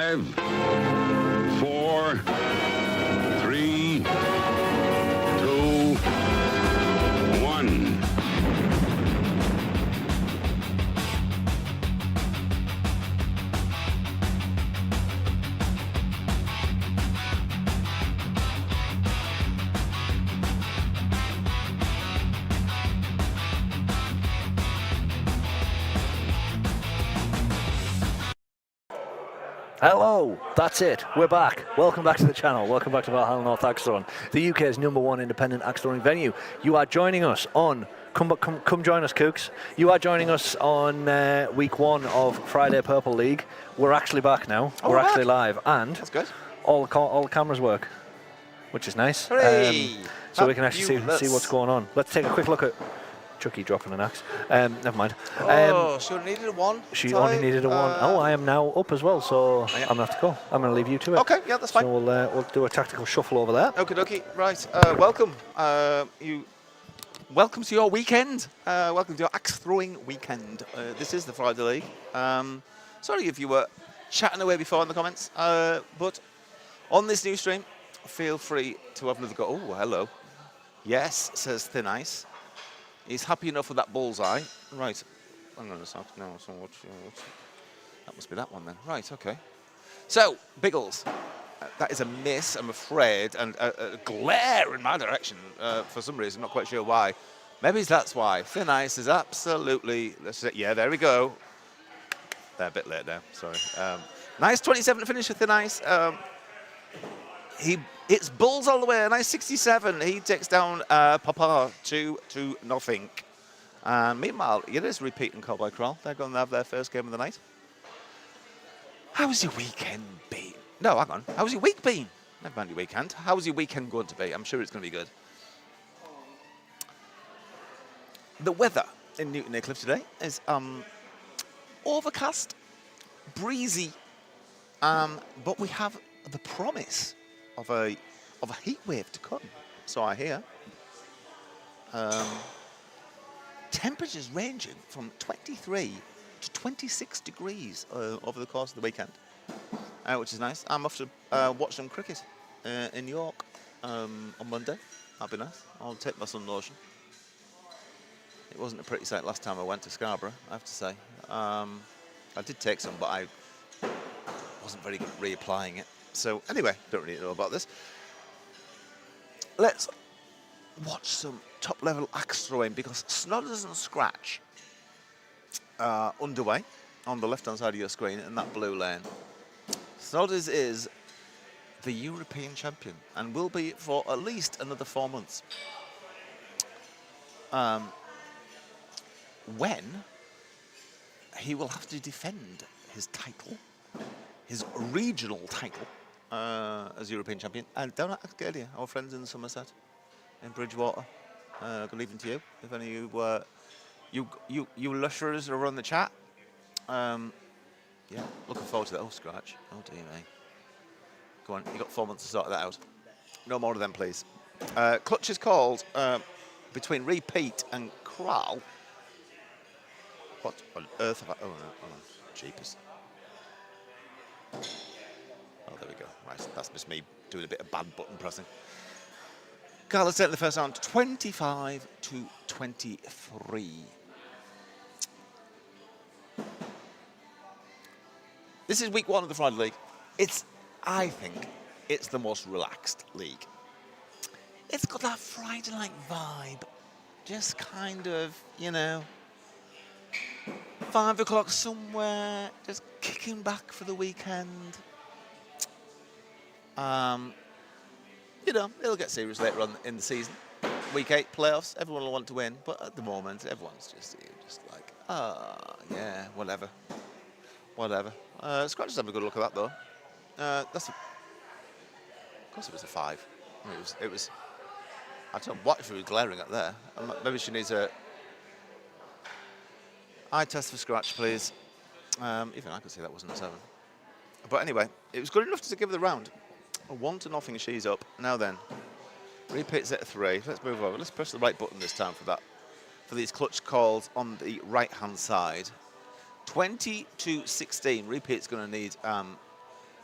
5, 4, 3, 2, 1. Hello, that's it. We're back. Welcome back to the channel. Welcome back to Valhalla North Axe Throwing, the UK's #1 independent axe throwing venue. You are joining us on. Come join us, Kooks. You are joining us on week 1 of Fri-yay Purple League. We're actually back now. Oh, we're back. actually live, and That's good. all the cameras work, which is nice. Hooray! So we can actually Fabulous. see what's going on. Let's take a quick look at Chucky dropping an axe. Never mind. Oh, she only needed a 1. She only needed a 1. Oh, I am now up as well, so yeah. I'm going to have to go. I'm going to leave you to it. Okay, yeah, that's fine. So we'll do a tactical shuffle over there. Okie dokie. Right. Welcome. Welcome to your weekend. Welcome to your axe throwing weekend. This is the Fri-yay League. Sorry if you were chatting away before in the comments, but on this new stream, feel free to have another go. Oh, hello. Yes, says Thin Ice. He's happy enough with that bullseye. Right. Hang on a sec. No, so what, that must be that one then. Right, okay. So, Biggles. That is a miss, I'm afraid, and a glare in my direction for some reason. Not quite sure why. Maybe that's why. Thin Ice is absolutely... Yeah, there we go. They're a bit late there. Sorry. Nice 27 to finish with Thin Ice. It's bulls all the way. A nice 67. He takes down Papa 2-0. Meanwhile, it is repeating Cowboy Crawl. They're going to have their first game of the night. How's your weekend been? No, hang on. How's your week been? Never mind your weekend. How's your weekend going to be? I'm sure it's going to be good. The weather in Newton Aycliffe today is overcast, breezy, but we have the promise of a heat wave to come, so I hear. Temperatures ranging from 23 to 26 degrees over the course of the weekend, which is nice. I'm off to watch some cricket in York on Monday. That'll be nice. I'll take my sun lotion. It wasn't a pretty sight last time I went to Scarborough, I have to say. I did take some, but I wasn't very good at reapplying it. So anyway, don't really know about this. Let's watch some top-level axe throwing because Snodders and Scratch are underway on the left-hand side of your screen in that blue lane. Snodders is the European champion and will be for at least another 4 months. When he will have to defend his title, his regional title, as European champion. And down at Arcadia, our friends in Somerset, in Bridgewater. Good evening to you. If any of you lushers are on the chat. Yeah, looking forward to that. Oh, Scratch. Oh, dear me. Go on, you got 4 months to sort that out. No more of them, please. Clutch is called between Repeat and Kral. What on earth have I... Oh, no, hold on. Jeepers. Oh, there we go. Right, that's just me doing a bit of bad button pressing. Carla's taking the first round, 25 to 23. This is week 1 of the Fri-yay League. I think, it's the most relaxed league. It's got that Friday-like vibe. Just kind of, you know, 5 o'clock somewhere, just kicking back for the weekend. You know, it'll get serious later on in the season. Week 8 playoffs, everyone will want to win, but at the moment, everyone's just like, yeah, whatever. Scratch is having a good look at that though. Of course, it was a 5. I mean, it was. I don't know what she was glaring at there. Maybe she needs a eye test for Scratch, please. Even I could see that wasn't a 7. But anyway, it was good enough to give her the round. 1-0, she's up. Now then, Repeat's at 3. Let's move over. Let's press the right button this time for that. For these clutch calls on the right-hand side. 20 to 16. Repeat's going to need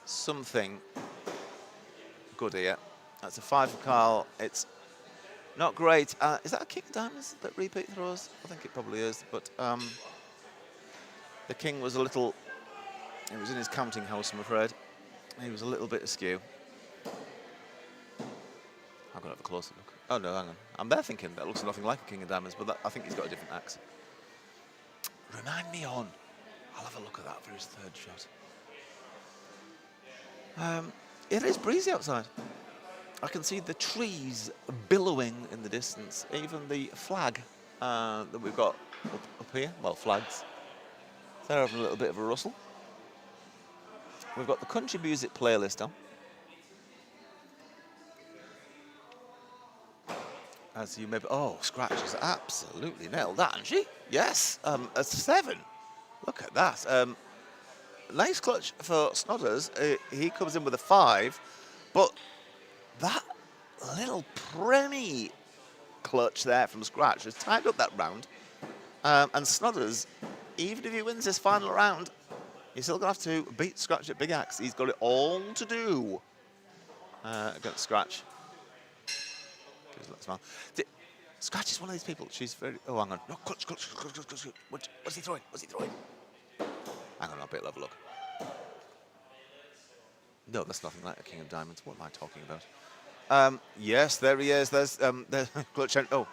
something good here. That's a 5 for Carl. It's not great. Is that a king of diamonds that repeat throws? I think it probably is. But the king was a little... It was in his counting house, I'm afraid. He was a little bit askew. I'm going to have a closer look. Oh, no, hang on. I'm there thinking that looks nothing like a king of diamonds, but I think he's got a different axe. Remind me on. I'll have a look at that for his third shot. It is breezy outside. I can see the trees billowing in the distance. Even the flag that we've got up here, well, flags, they're having a little bit of a rustle. We've got the country music playlist on. As you may be, oh, Scratch has absolutely nailed that, hasn't she? Yes, a 7. Look at that. Nice clutch for Snodders. He comes in with a 5, but that little preemie clutch there from Scratch has tied up that round. And Snodders, even if he wins this final round, he's still going to have to beat Scratch at Big Axe. He's got it all to do against Scratch. Scratch is one of these people. She's very... Oh, hang on. No, clutch. What's he throwing? Hang on, I'll have a look. No, that's nothing like a king of diamonds. What am I talking about? Yes, there he is. There's clutch. Oh.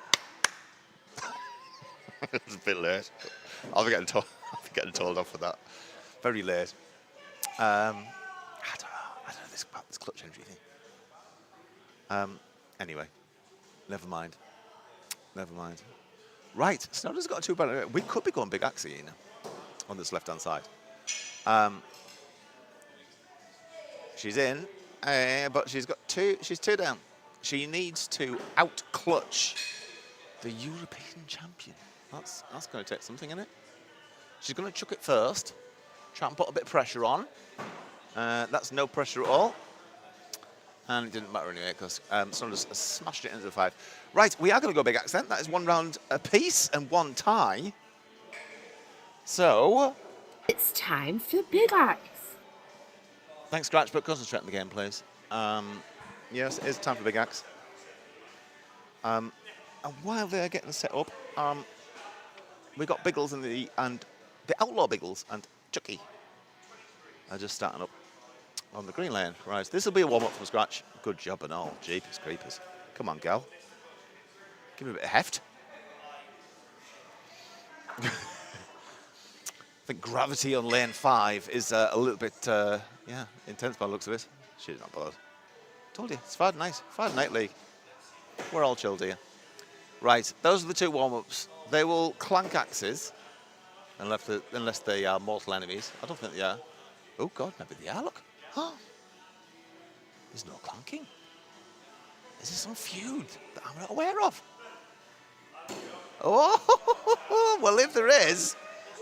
It's a bit late. I'll be getting told off for that. Very late. I don't know this clutch entry thing. Anyway, never mind. Right, Snowden's got a 2 barrel. We could be going Big Axe here now on this left-hand side. She's in, but she's got 2. She's 2 down. She needs to out-clutch the European champion. That's going to take something, isn't it? She's going to chuck it first. Try and put a bit of pressure on. That's no pressure at all. And it didn't matter anyway, because Saunders smashed it into the 5. Right, we are going to go Big Axe then. That is 1 round apiece and 1 tie. So... It's time for Big Axe. Thanks, Scratch, but concentrate on the game, please. Yes, it is time for Big Axe. And while they're getting set up, we got Biggles and the Outlaw Biggles and Chucky are just starting up on the green lane. Right, this will be a warm-up from Scratch. Good job and all. Jeepers creepers. Come on, gal. Give me a bit of heft. I think gravity on lane 5 is a little bit, intense by the looks of it. She's not bothered. Told you, it's Friday night. Friday night league. We're all chilled here. Right, those are the 2 warm-ups. They will clank axes, unless they are mortal enemies. I don't think they are. Oh, God, maybe they are, look. Huh? There's no clanking. Is there some feud that I'm not aware of? Oh, well, if there is,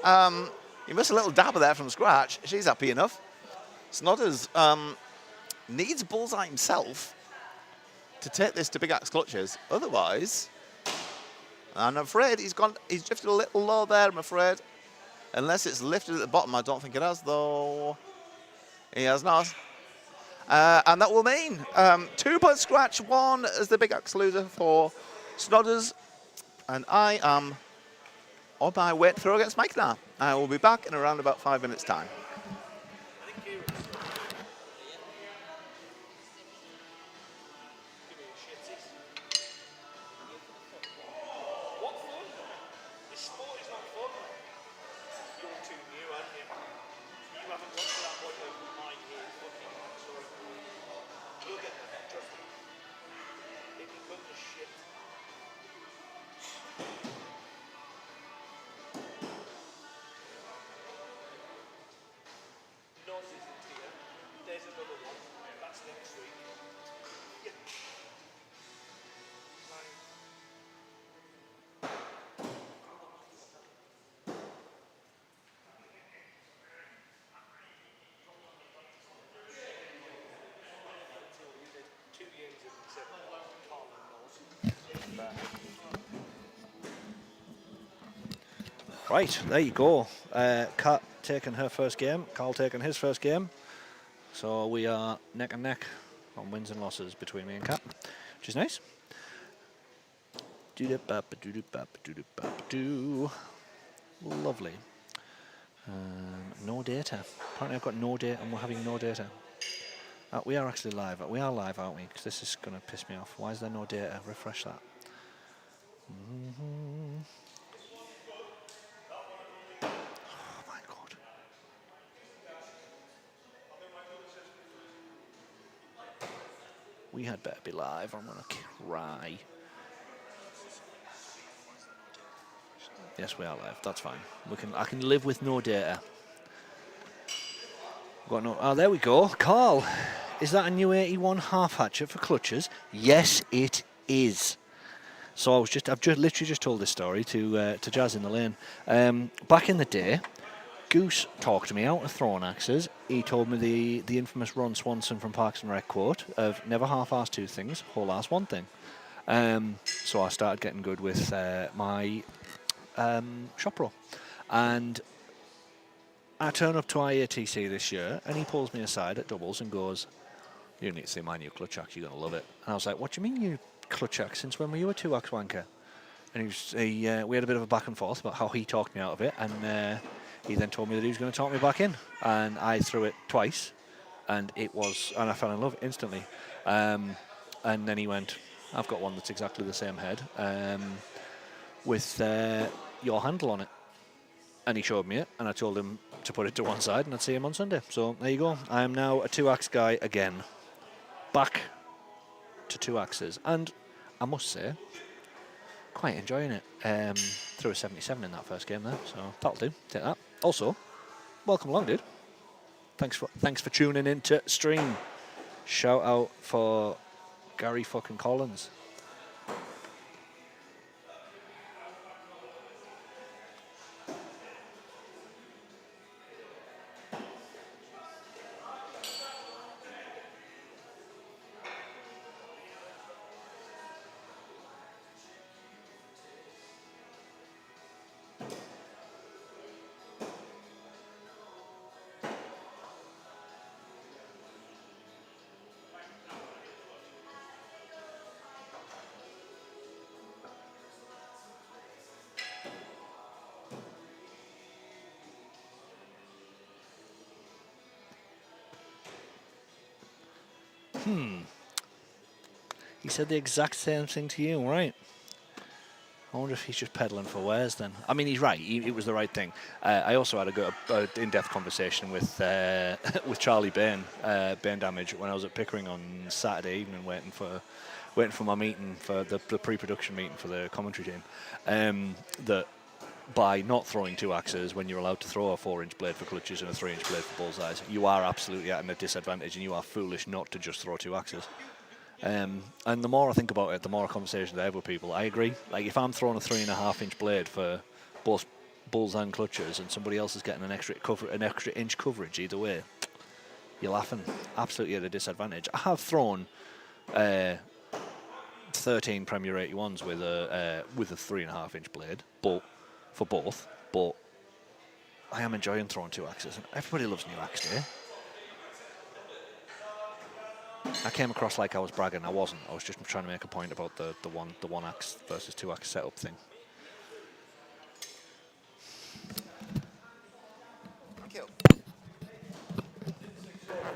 you missed a little dabber there from Scratch. She's happy enough. Snodders needs Bullseye himself to take this to Big Axe clutches. Otherwise, I'm afraid he's drifted a little low there, I'm afraid. Unless it's lifted at the bottom. I don't think it has, though. He has not. And that will mean 2 points Scratch, 1 as the Big Axe loser for Snodders. And I am on my way to throw against Mike now. I will be back in around about 5 minutes' time. Right, there you go. Kat taking her first game, Carl taking his first game. So we are neck and neck on wins and losses between me and Cap, which is nice. Lovely. No data. Apparently I've got no data and we're having no data. We are actually live. We are live, aren't we? Because this is going to piss me off. Why is there no data? Refresh that. Oh my God. We had better be live. I'm going to cry. Yes, we are live. That's fine. I can live with no data. Got no. Oh, there we go. Carl, is that a new 81 half hatchet for clutches? Yes, it is. So I've literally just told this story to Jazz in the lane. Back in the day, Goose talked me out of throwing axes. He told me the infamous Ron Swanson from Parks and Rec quote of never half-ass two things, whole-ass one thing. So I started getting good with my shop pro, and I turn up to IATC this year, and he pulls me aside at doubles and goes, "You need to see my new clutch axe. You're gonna love it." And I was like, "What do you mean, you clutch axe? Since when were you a 2-axe wanker?" And we had a bit of a back and forth about how he talked me out of it, and he then told me that he was going to talk me back in, and I threw it twice, and I fell in love instantly. And then he went, "I've got one that's exactly the same head, with your handle on it," and he showed me it, and I told him to put it to one side and I'd see him on Sunday. So there you go. I am now a 2-axe guy again, back to 2 axes, and I must say, quite enjoying it. Threw a 77 in that first game there, so that'll do. Take that. Also, welcome along, dude. Thanks for tuning in to stream. Shout out for Gary fucking Collins. He said the exact same thing to you, right? I wonder if he's just peddling for wares then. I mean, he's right. It was the right thing. I also had a in-depth conversation with with Charlie Bain, Bain Damage, when I was at Pickering on Saturday evening, waiting for my meeting, for the pre-production meeting for the commentary team. That by not throwing 2 axes when you're allowed to throw a 4-inch blade for clutches and a 3-inch blade for bullseyes, you are absolutely at a disadvantage, and you are foolish not to just throw 2 axes. And the more I think about it, the more conversations I have with people, I agree. Like, if I'm throwing a 3.5-inch blade for both bulls and clutches, and somebody else is getting an extra inch coverage either way, you're laughing. Absolutely at a disadvantage. I have thrown 13 Premier 81s with a 3.5-inch blade, but for both. But I am enjoying throwing 2 axes, and everybody loves new axe day. I came across like I was bragging. I wasn't. I was just trying to make a point about the one axe versus 2 axe setup thing.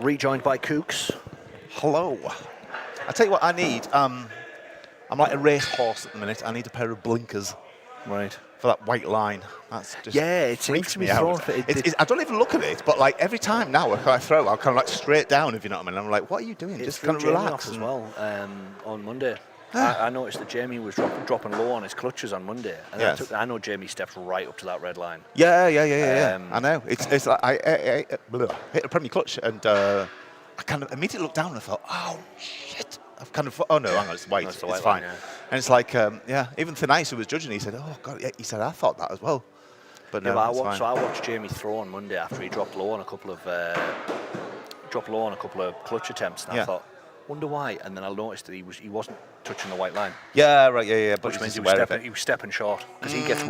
Rejoined by Kooks. Hello. I tell you what I need. I'm like a racehorse at the minute. I need a pair of blinkers. Right. For that white line. That's just it seems to be thrown for it. I don't even look at it, but like every time now I throw, I'll kind of like straight down, if you know what I mean. I'm like, what are you doing? Just kind of relax. As well on Monday. I noticed that Jamie was dropping low on his clutches on Monday. And I know Jamie stepped right up to that red line. Yeah. I know. It's like I hit a Premier clutch, and I kind of immediately looked down and I thought, oh shit. I've kind of, oh no, hang on, it's white. It's fine. Line, yeah. And it's like, even Thin Ice, who was judging, he said, oh God, yeah, he said, I thought that as well. But no, I watched Jamie throw on Monday after he dropped low on a couple of clutch attempts, and I thought, wonder why. And then I noticed that he wasn't touching the white line. Yeah, right, yeah. But which means he was stepping short, because he gets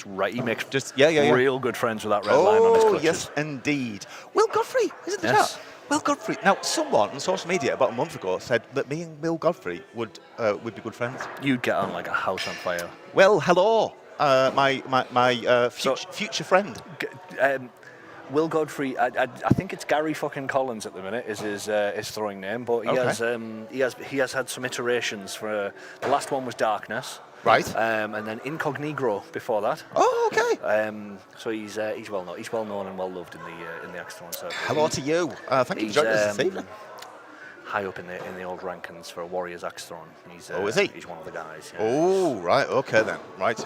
right. He makes real good friends with that red line on his clutches. Oh yes, indeed. Will Godfrey, is it the chat? Well, Godfrey. Now, someone on social media about a month ago said that me and Will Godfrey would be good friends. You'd get on like a house on fire. Well, hello, my future friend. Will Godfrey, I think it's Gary fucking Collins at the minute is his throwing name, but he has had some iterations. For the last one was Darkness, Right. and then Incognito before that. Oh, okay. So he's well known and well loved in the axe throwing circle. Hello to you. Thank you for joining us this evening. High up in the old rankings for Warriors axe throwing. Is he? He's one of the guys. Yeah. Oh, right. Okay then. Right.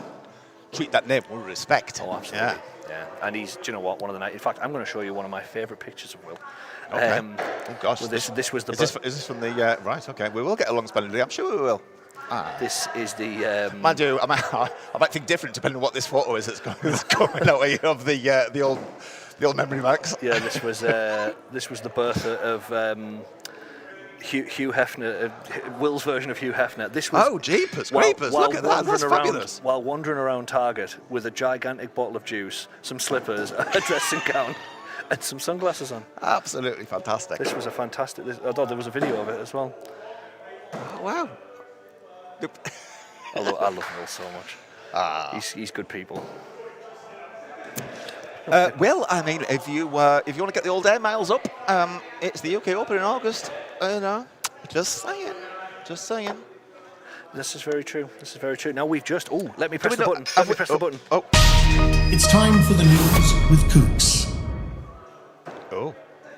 Treat that name with respect. Oh, absolutely. Yeah. And he's, do you know what? One of the night. In fact, I'm going to show you one of my favourite pictures of Will. Okay. Oh gosh. Well, this was the. Is this from the? Right. Okay. We will get along splendidly. I'm sure we will. This is the. Mind you, I might think different depending on what this photo is that's coming out of the old memory banks. Yeah. This was the birth of. Hugh Hefner, Will's version of Hugh Hefner. This was jeepers, creepers! Look at that, that's fabulous. While wandering around Target with a gigantic bottle of juice, some slippers, a dressing gown, and some sunglasses on. Absolutely fantastic. This was a fantastic. Although there was a video of it as well. Oh, wow. I love Will so much. He's good people. Well, I mean, if you want to get the old air miles up, it's the UK Open in August. Just saying. This is very true. Now we've just. Oh, let me press the button. Let me press the button. Oh. It's time for the news with Kooks. Oh,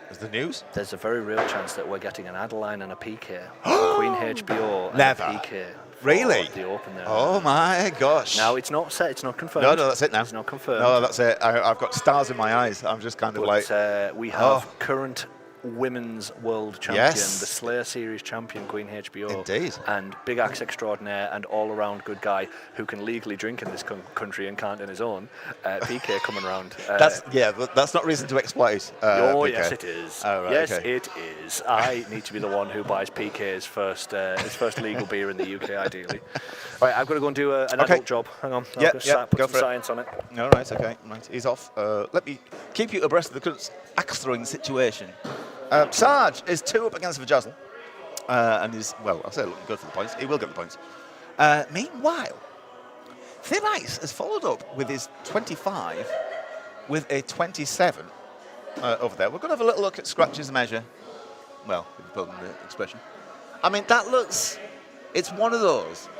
is the news? There's a very real chance that we're getting an Adeline and a PK. Queen HBO and Never. a PK. Really? The Open there. Oh my gosh. Now it's not set. It's not confirmed. No, that's it now. It's not confirmed. No, that's it. I've got stars in my eyes. I'm just kind of like. We have current women's world champion, Yes. the Slayer Series champion, Queen HBO. Indeed. And big axe extraordinaire and all-around good guy who can legally drink in this country and can't in his own. PK coming around. That's not reason to exploit. Oh, PK. yes, it is. Oh, right, yes, okay. it is. I need to be the one who buys PK's first legal beer in the UK, ideally. Right, I've got to go and do an adult job. Hang on. I'll just put go some for science on it. All right, okay. Right, he's off. Let me keep you abreast of the current axe throwing situation. Sarge is 2 up against Vajazzle, and is, well, I'll say looking good for the points. He will get the points. Meanwhile, Thin Ice has followed up with his 25 with a 27 over there. We're going to have a little look at Scratch's measure. Well, if you pardon the expression. I mean, that looks, it's one of those.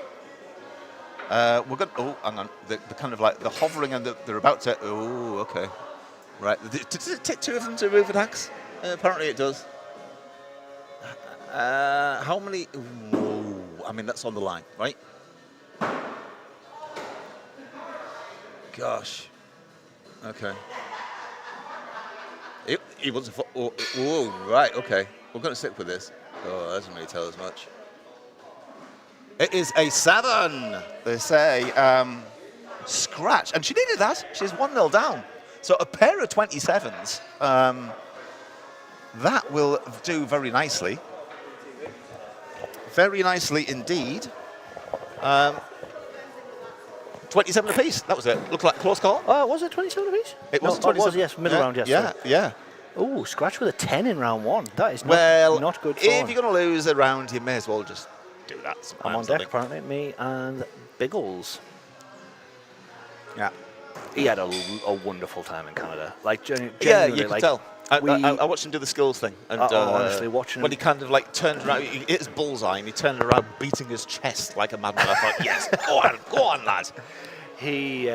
We're going to, oh, hang on, the kind of like the hovering and they're about to, oh, okay. Right, does it take 2 of them to remove an axe? Apparently it does. How many? Ooh, I mean, that's on the line, right? Gosh. Okay. He wants a. Oh, right. Okay. We're going to stick with this. Oh, that doesn't really tell us much. It is a 7. They say. Scratch, and she needed that. She's 1-0 down. So a pair of 27s. That will do very nicely. Very nicely indeed. 27 apiece. That was it. Looked like a close call. Oh, was it 27 apiece? It was 27. It was, yes. Middle round, yes. Yeah. Oh, Scratch with a 10 in round 1. That is not good form. If you're going to lose a round, you may as well just do that. I'm on deck, apparently. Me and Biggles. Yeah. He had a wonderful time in Canada. Like, genuinely, yeah, you can like, tell. I watched him do the skills thing, and honestly, watching him when he kind of like turned around, he hit his bullseye, and he turned around, beating his chest like a madman. I thought, yes, go on, lad. He,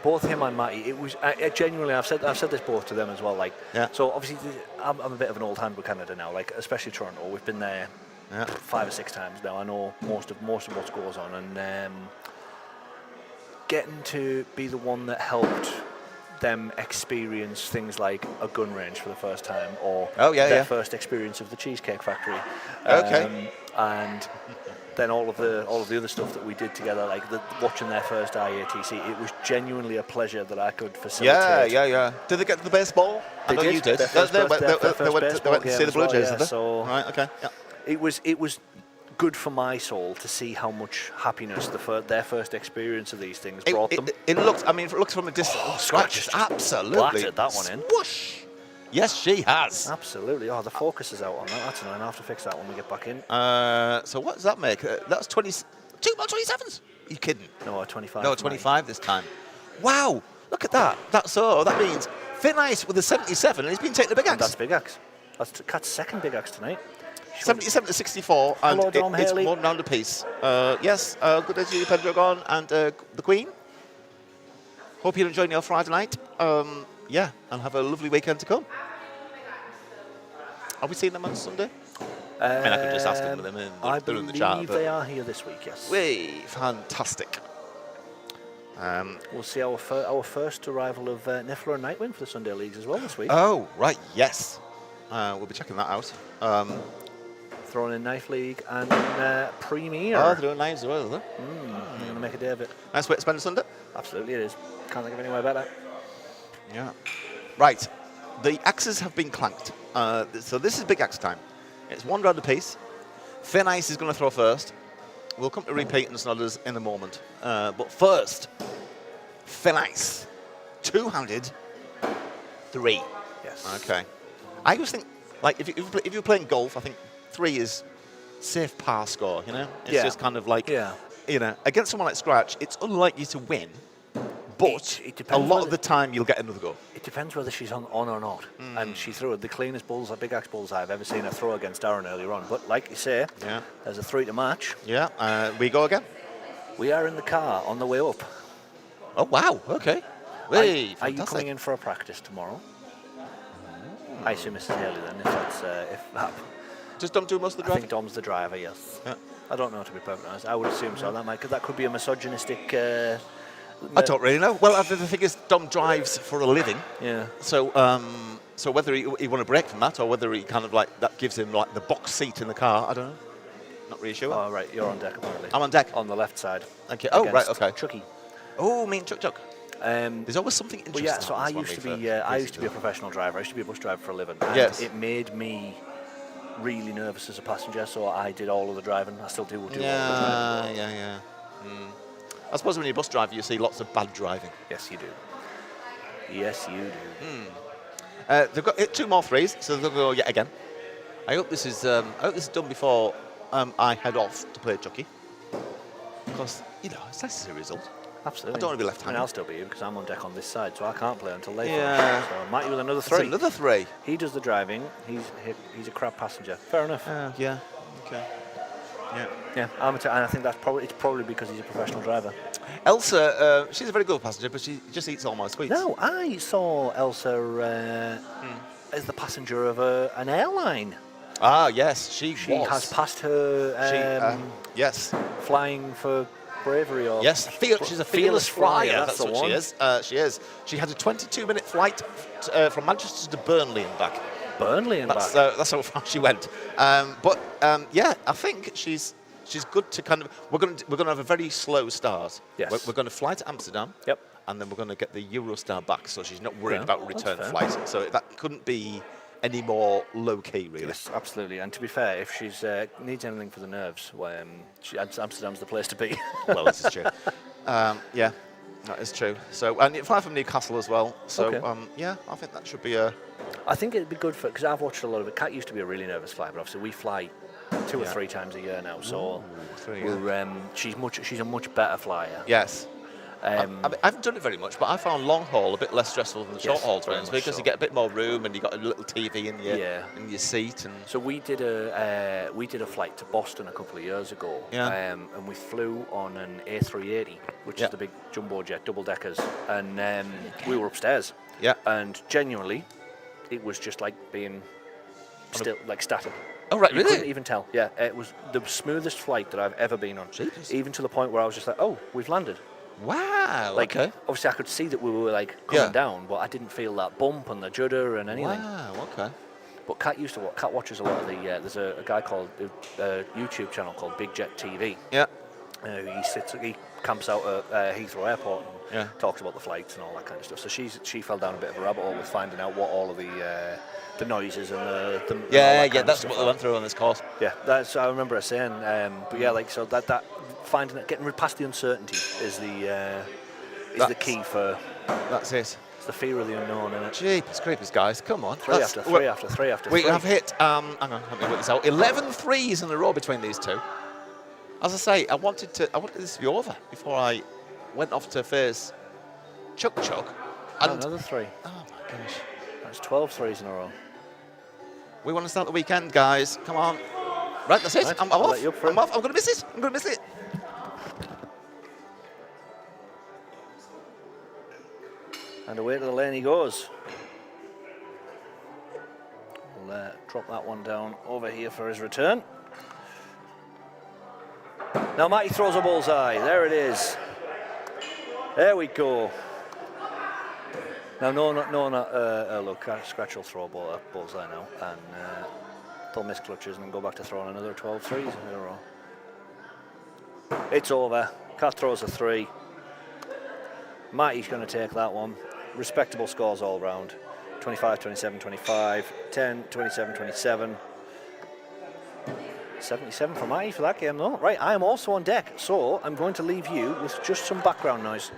both him and Matty, it was genuinely. I've said this both to them as well. Like, so obviously, I'm a bit of an old hand with Canada now. Like, especially Toronto, we've been there 5 or 6 times now. I know most of what goes on, and getting to be the one that helped them experience things like a gun range for the first time, or their first experience of the Cheesecake Factory. And then all of the other stuff that we did together, like watching their first IATC, it was genuinely a pleasure that I could facilitate. Yeah. Did they get to the baseball? I know you did. They went to see the Blue Jays, did they? So right, okay. Yeah. It was good for my soul to see how much happiness their first experience of these things brought them. It looks, I mean, if it looks from a distance, Scratch absolutely blatted that one in. Whoosh. Yes, she has. Absolutely. Oh, the focus is out on that. That's annoying. I'll have to fix that when we get back in. So what does that make? That's 2 more 27s. Are you kidding? No, 25. No, 25 this time. Wow, look at that. That means Fri-yay with a 77, and he's been taking the big And axe. that's big axe. That's Kat's second big axe tonight. 77 to 64, and Hello, Dom it's Haley. 1 round apiece. Yes, good day to you, Pedro Gon and the Queen. Hope you're enjoying your Friday night. Yeah, and have a lovely weekend to come. Are we seeing them on Sunday? I mean, I could just ask them. I they're in the believe chat. But they are here this week, yes. fantastic. We'll see our first arrival of Niffler and Nightwing for the Sunday Leagues as well this week. Oh, right, yes. We'll be checking that out. Throwing in Knife League and Premier. Oh, they're doing lives as well, are they? I'm going to make a day of it. Nice way to spend a Sunday. Absolutely it is. Can't think of anywhere better. Yeah. Right. The axes have been clanked. So this is big axe time. It's 1 round apiece. Fri-yay is going to throw first. We'll come to repeat and snodders in a moment. But first, Fri-yay. 2-handed 3. Yes. Okay. I always think, like, if you're playing golf, I think 3 is safe par score, you know? It's just kind of like, you know, against someone like Scratch, it's unlikely to win, but it a depends lot of the time you'll get another go. It depends whether she's on or not. And she threw the cleanest big axe balls I've ever seen her throw against Darren earlier on. But like you say, there's a 3 to match. Yeah, we go again. We are in the car on the way up. Oh, wow, okay. Hey, are you coming in for a practice tomorrow? I assume Mrs. Haley then, if that. Just Dom do most of the I driving? think Dom's the driver, yes. Yeah. I don't know, to be perfectly honest. I would assume so. That could be a misogynistic... I don't really know. Well, the thing is, Dom drives for a living. Yeah. So so whether he want to break from that or whether he kind of like, that gives him like the box seat in the car, I don't know. Not really sure. Oh, right, you're on deck apparently. I'm on deck. On the left side. Okay. Oh, right, okay. Chucky. Oh, me and Chuck. There's always something interesting. Well, yeah, so I used to be a professional driver. I used to be a bus driver for a living. And it made me really nervous as a passenger, so I did all of the driving. I still do all the driving. Yeah. I suppose when you're a bus driver, you see lots of bad driving. Yes, you do. Yes, you do. They've got 2 more 3s, so they'll go yet again. I hope this is done before I head off to play Chucky. Because, you know, it's nice as a result. Absolutely. I don't want to be left-handed. And I'll still be here because I'm on deck on this side, so I can't play until they Yeah. finish. So Matty with another 3. It's another 3. He does the driving. He's a crap passenger. Fair enough. Yeah. Okay. Yeah. And I think it's probably because he's a professional driver. Elsa, she's a very good passenger, but she just eats all my sweets. No, I saw Elsa as the passenger of an airline. Ah, yes, she has passed her yes. flying for bravery. Or yes, she's a fearless flyer. That's the what one. she is. She is. She had a 22-minute flight from Manchester to Burnley and back. Burnley and back. That's how far she went. But I think she's good to kind of. We're going to have a very slow start. Yes. We're going to fly to Amsterdam. Yep. And then we're going to get the Eurostar back, so she's not worried about return flight. So that couldn't be any more low key, really. Yes, absolutely. And to be fair, if she's needs anything for the nerves, Amsterdam's the place to be. Well, this is true. Yeah, that is true. So, and you fly from Newcastle as well. So, yeah, I think that should be a. I think it'd be good for, because I've watched a lot of it. Kat used to be a really nervous flyer, but obviously we fly 2 or 3 times a year now. So she's a much better flyer. Yes. I haven't done it very much, but I found long haul a bit less stressful than the short haul trains because you get a bit more room and you got a little TV in your seat. And so we did a flight to Boston a couple of years ago, and we flew on an A380, which is the big jumbo jet, double deckers, and we were upstairs. Yeah. And genuinely, it was just like being still like static. Oh, right, you really? couldn't even tell. Yeah, it was the smoothest flight that I've ever been on. Jeez. Even to the point where I was just like, oh, we've landed. Wow. Like, okay. Obviously, I could see that we were like coming down, but I didn't feel that bump and the judder and anything. Wow. Okay. But Kat watches a lot of the. There's a guy called a YouTube channel called Big Jet TV. Yeah. He camps out at Heathrow Airport and Yeah. talks about the flights and all that kind of stuff. So she fell down a bit of a rabbit hole with finding out what all of the noises and the that's what they went through on this course. Yeah, that's I remember her saying. But yeah, like so that finding it, getting past the uncertainty is the key for. That's it. It's the fear of the unknown, isn't it? Jeepers creepers, guys. Come on. Three after three after three after We three. have hit, hang on, let me work this out, 11 threes in a row between these two. As I say, I wanted this to be over before I went off to face Chuck. And Another three. oh my gosh. That's 12 threes in a row. We want to start the weekend, guys. Come on. Right, that's it. Right, I'm I'll off. let you up for it. I'm off. I'm going to miss it. I'm going to miss it. And away to the lane he goes. We'll drop that one down over here for his return. Now Matty throws a bullseye. There it is. There we go. Now look, Scratch will throw a bullseye now, and they'll miss clutches and then go back to throwing another 12 threes in a row. It's over. Cat throws a 3. Matty's going to take that one. Respectable scores all round. 25, 27, 25, 10, 27, 27. 77 for Matty for that game though. Right, I am also on deck, so I'm going to leave you with just some background noise.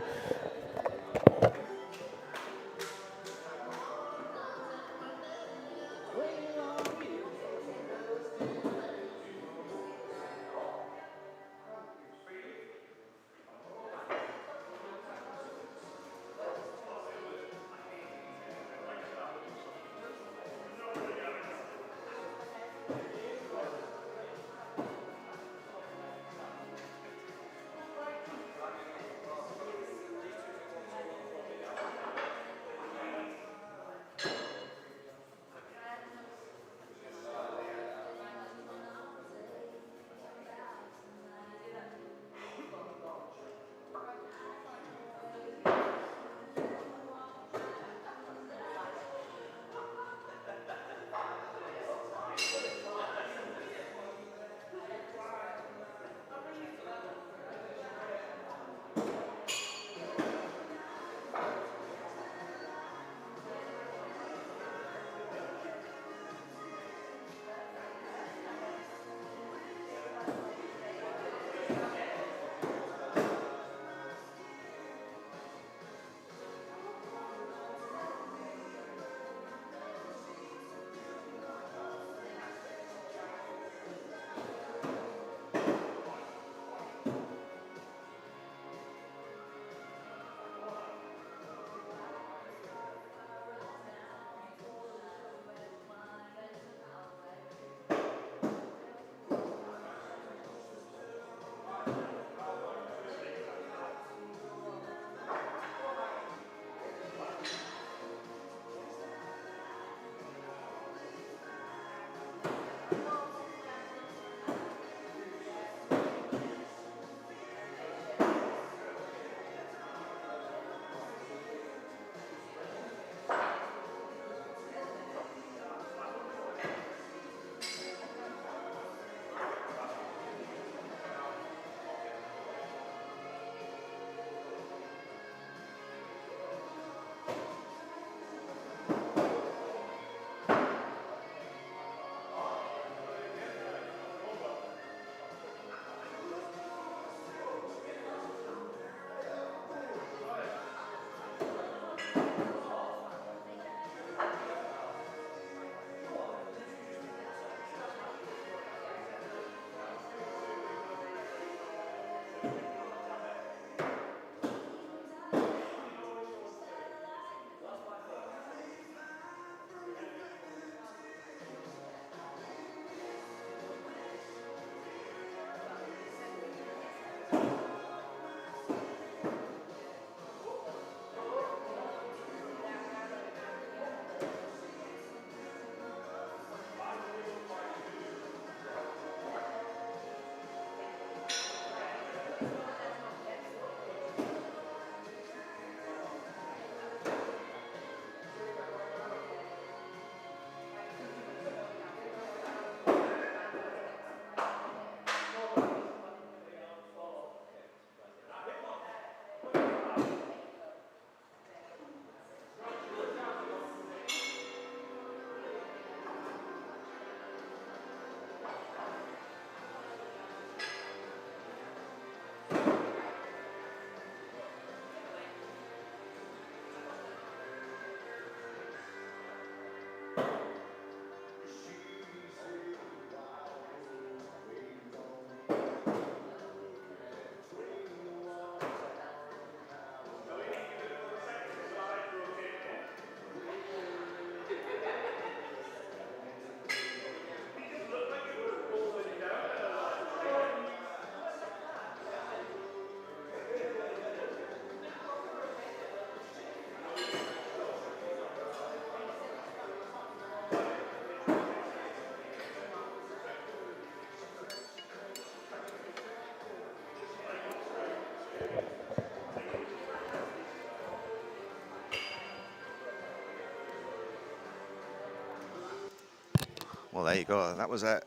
Well, there you go. That was a.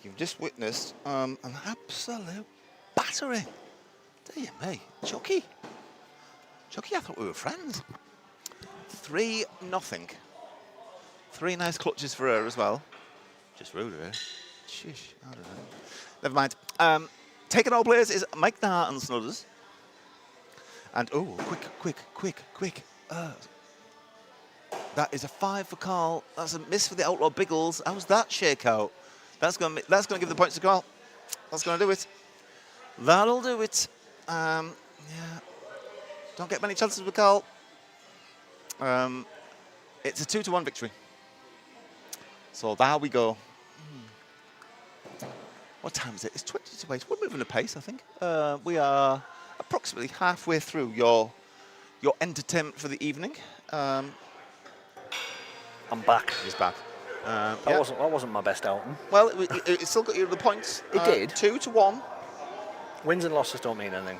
You've just witnessed an absolute battering. Dear me, Chucky. Chucky, I thought we were friends. 3-0. 3 nice clutches for her as well. Just rude of her. Sheesh, I don't know. Never mind. Taking all players is Mike Nah and Snudders. And, oh, quick. That is a 5 for Carl. That's a miss for the Outlaw Biggles. How's that shake out? That's going to give the points to Carl. That's going to do it. That'll do it. Yeah. Don't get many chances with Carl. It's a 2-1 victory. So there we go. What time is it? It's 20 to 8. We're moving at pace, I think. We are approximately halfway through your entertainment for the evening. I'm back. He's back. That wasn't my best outing. Well, it still got you the points. It did. 2-1. Wins and losses don't mean anything.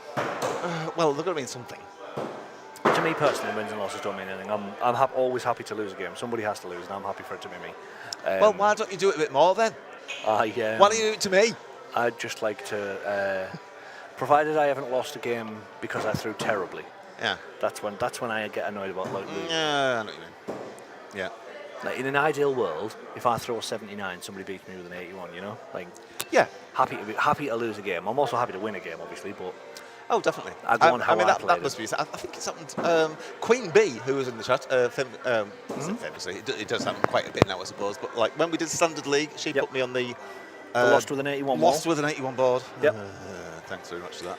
Well, they're going to mean something. To me personally, wins and losses don't mean anything. I'm always happy to lose a game. Somebody has to lose, and I'm happy for it to be me. Well, why don't you do it a bit more then? Why don't you do it to me? I'd just like to, provided I haven't lost a game because I threw terribly. Yeah. That's when I get annoyed about losing. Yeah, I know what you mean. Yeah. Like in an ideal world, if I throw a 79, somebody beats me with an 81. You know, like yeah, happy to lose a game. I'm also happy to win a game, obviously, but. Oh, definitely. I go on how I that must be. I think it's happened. Queen Bee, who was in the chat, famously, it does happen quite a bit now, I suppose. But like when we did Standard League, she put me on the lost with an 81. Lost with an 81 board. Yep. Thanks very much for that.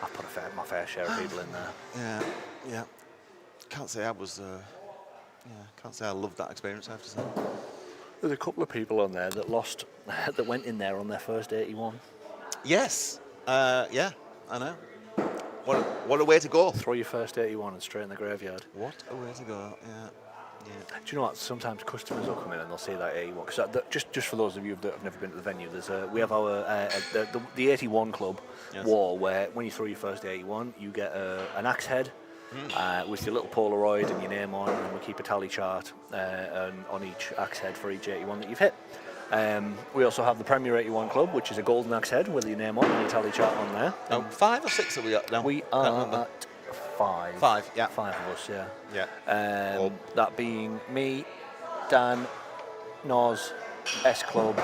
I put my fair share of people in there. Yeah. Can't say I was. Can't say I loved that experience. I have to say. There's a couple of people on there that lost, that went in there on their first 81. Yes. Yeah. I know. What a way to go. Throw your first 81 and straight in the graveyard. What a way to go. Yeah. Do you know what? Sometimes customers will come in and they'll see that 81. Because just for those of you that have never been to the venue, we have our the 81 club wall where when you throw your first 81, you get an axe head with your little Polaroid and your name on, and we keep a tally chart on each axe head for each 81 that you've hit. We also have the Premier 81 Club, which is a golden axe head with your name on and your tally chart on there. 5 or 6 are we at now? We are at 5. 5, yeah. 5 of us, yeah. Yeah. That being me, Dan, Noz, S Club,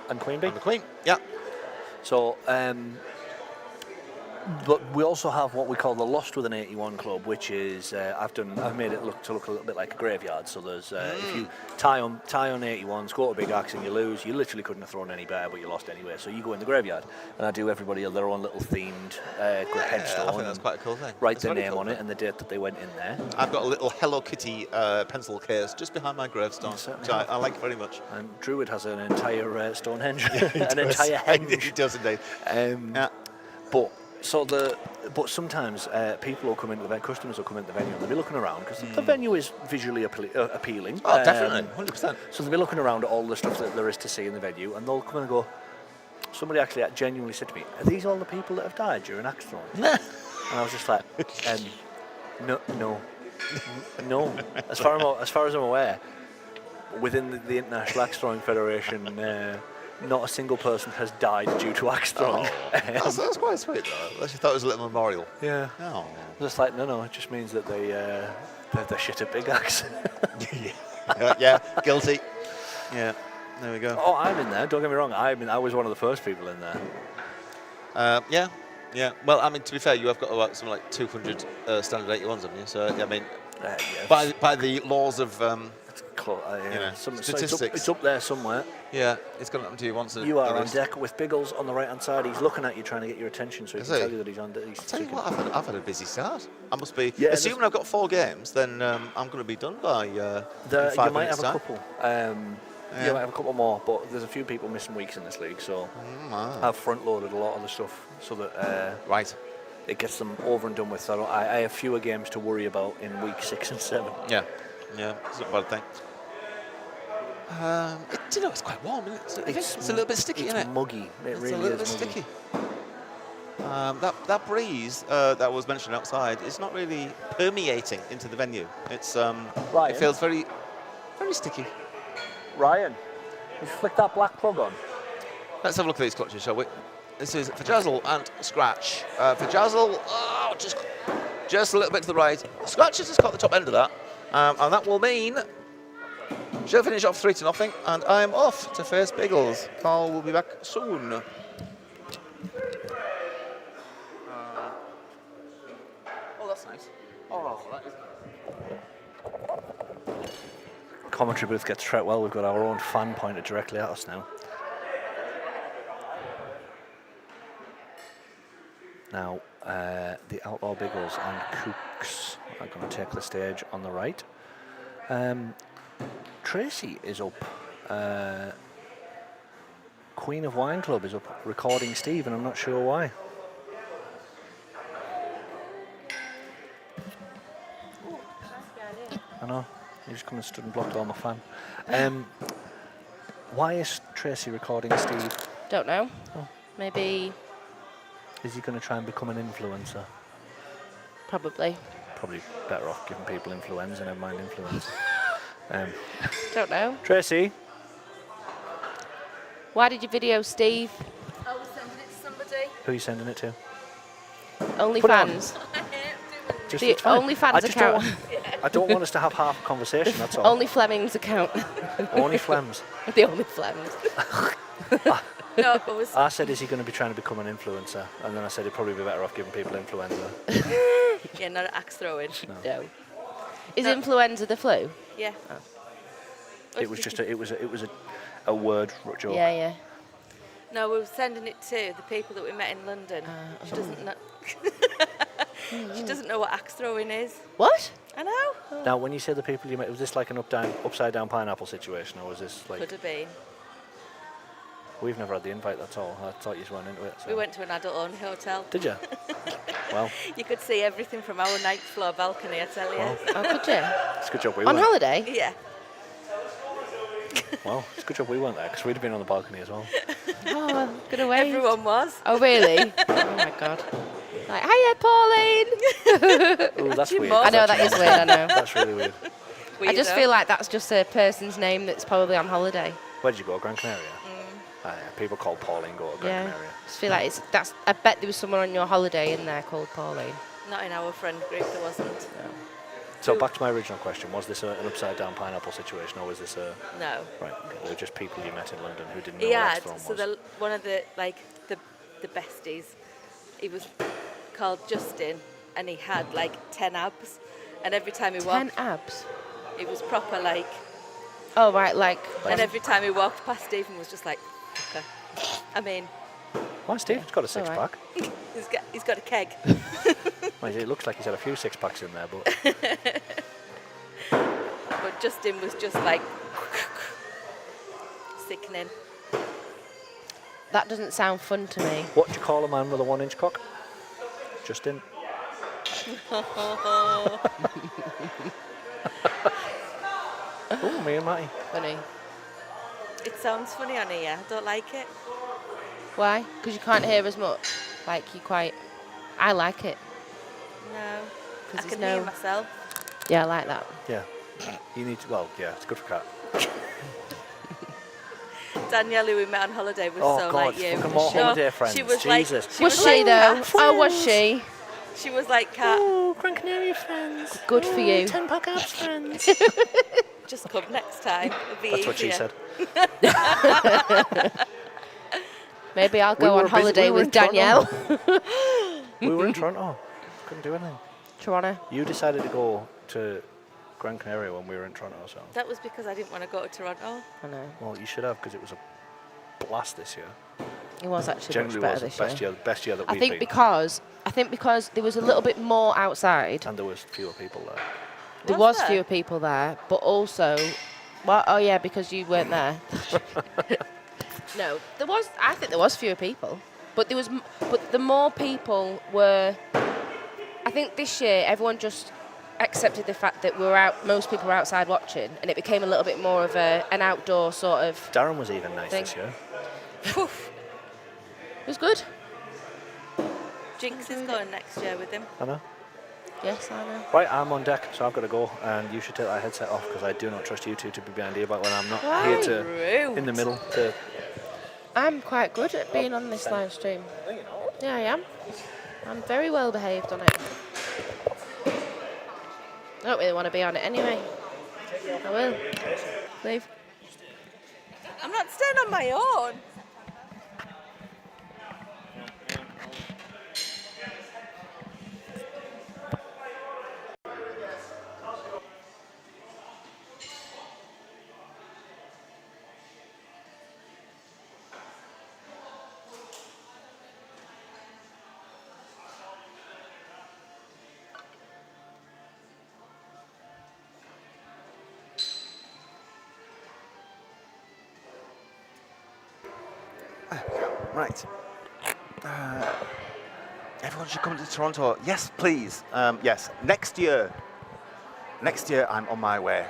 and Queen Bee. And the Queen, yeah. So, but we also have what we call the Lost with an 81 Club, which is I've made it look a little bit like a graveyard. So there's if you tie on 81s, go to big axe and you lose, you literally couldn't have thrown any better, but you lost anyway. So you go in the graveyard, and I do everybody their own little themed headstone. I think that's quite a cool thing. Write their name on it and the date that they went in there. I've got a little Hello Kitty pencil case just behind my gravestone, which I like very much. And Druid has an entire Stonehenge, entire henge. He does indeed. But sometimes people will come into the venue, customers will come into the venue and they'll be looking around because the venue is visually appealing. Oh, definitely, 100%. So they'll be looking around at all the stuff that there is to see in the venue, and they'll come in and go, somebody actually genuinely said to me, are these all the people that have died during axe throwing? And I was just like, no. As far as I'm aware, within the International Axe Throwing Federation, not a single person has died due to axe throwing. That's quite sweet, though. I just thought it was a little memorial. Yeah. Oh. Just like, no, it just means that they're shit at big axe. Yeah, guilty. Yeah, there we go. Oh, I'm in there. Don't get me wrong. I was one of the first people in there. Yeah. Well, I mean, to be fair, you have got about something like 200 standard 81s, haven't you? So, I mean, by the laws of statistics, it's up there somewhere. Yeah, it's going to happen to you once. You are on deck with Biggles on the right-hand side. He's looking at you, trying to get your attention, so he can tell you that he's on deck. I'll tell you what, I've had a busy start. I must be. Assuming I've got 4 games, then I'm going to be done by 5 minutes You might have a time. couple. You might have a couple more, but there's a few people missing weeks in this league, so I've front-loaded a lot of the stuff so that it gets them over and done with. So I have fewer games to worry about in week 6 and 7. Yeah, it's not a bad thing. It's quite warm, isn't it? It's a little bit sticky, isn't it? It's muggy. It's really a little bit muggy. sticky. That breeze that was mentioned outside is not really permeating into the venue. It's it feels very, very sticky. Ryan, Just flick that black plug on. Let's have a look at these clutches, shall we? This is for Jazzle and Scratch. For Jazzle, just a little bit to the right. Scratch has just got the top end of that. And that will mean she'll finish off 3-0, and I'm off to face Biggles. Carl will be back soon. Oh, that's nice. Oh, that is Commentary booth gets treated well. We've got our own fan pointed directly at us now. Now, the Outlaw Biggles and Kooks are going to take the stage on the right. Tracy is up. Queen of Wine Club is up recording Steve, and I'm not sure why. I know. He just come and stood and blocked all my fan. Why is Tracy recording Steve? Don't know. Oh. Maybe. Is he going to try and become an influencer? Probably. Probably better off giving people influenza, never mind influence. Don't know. Tracy? Why did you video Steve? I was sending it to somebody. Who are you sending it to? OnlyFans. Just, The it's fine. OnlyFans I just don't account. I don't want us to have half a conversation, that's all. Only Fleming's account. Only Flems. The only Flems. No, it was. I said, is he going to be trying to become an influencer? And then I said he'd probably be better off giving people influenza. Yeah, not axe throwing. No. Is influenza the flu? Yeah. It was just a word joke. Yeah, yeah. No, we were sending it to the people that we met in London. She doesn't know. She doesn't know what axe throwing is. What? I know. Now, when you say the people you met, was this like an upside down pineapple situation, or was this like? Could have been. We've never had the invite. That's all. I thought you just went into it. So. We went to an adult-only hotel. Did you? Well, You could see everything from our ninth floor balcony, I tell you. Well. Oh, could you? it's a good job we On weren't. holiday? Yeah. Well, it's a good job we weren't there because we'd have been on the balcony as well. Oh, well, good away. Everyone was. Oh, really? Oh, my God. Like, hiya, Pauline. Ooh, that's your weird. mum. I know, that is weird, I know. That's really weird. I just feel like that's just a person's name that's probably on holiday. Where did you go? Gran Canaria? Yeah, people call Pauline go to Gran Yeah. Canaria. I just feel like I bet there was someone on your holiday in there called Pauline. Not in our friend group, there wasn't. So back to my original question: was this an upside down pineapple situation, or was this a No. right? Okay, they were just people you met in London who didn't know He what had, axe throwing so was. one of the besties, he was called Justin, and he had like 10 abs, and every time he 10 walked, abs? it was proper like, Oh, right, like... and every time he walked past Stephen was just like, okay. I mean, Why, Steve's got a all right. six-pack. he's got a keg. Well, it looks like he's had a few six-packs in there, but But Justin was just like sickening. That doesn't sound fun to me. what do you call a man with a 1-inch cock? Justin. Oh, me and Matty. Funny. It sounds funny on here. I don't like it. Why? Because you can't hear as much. Like, you quite... I like it. No. I 'Cause can there's hear no- myself. Yeah, I like that. Yeah. You need to. Well, yeah, it's good for cat. Danielle, who we met on holiday, was Oh so God, like you. fucking more No, holiday friends. She was Jesus. like, Was she, though? Kat. Oh, was she? She was like Kat. Oh, Gran Canaria friends. Good for you. 10-pack abs friends. Just come next time. It'll be That's what she easier. said. Maybe I'll We go were on busy- holiday we were with in Toronto. Danielle. We were in Toronto. Couldn't do anything. Toronto. You decided to go to Gran Canaria when we were in Toronto, so. That was because I didn't want to go to Toronto. I know. Well, you should have, because it was a blast this year. It was actually Generally much better was this the year. best year that I we've think been. because there was a little bit more outside. And there was fewer people there. There Was was there? fewer people there, but also, well, oh yeah, because you weren't there. No, there was. I think there was fewer people, but there was. But the more people were. I think this year everyone just accepted the fact that we were out. Most people were outside watching, and it became a little bit more of an outdoor sort of. Durham was even nice Thing. this year. It was good. Jinx is going next year with him. I know. Yes, I know. Right, I'm on deck, so I've got to go, and you should take that headset off because I do not trust you two to be behind the earbag when I'm not Why? here to Rude. in the middle to. I'm quite good at being on this live stream. Yeah, I am. I'm very well behaved on it. I don't really want to be on it anyway. I will. Leave. I'm not staying on my own. Right. Everyone should come to Toronto. Yes, please. Yes, next year. Next year, I'm on my way.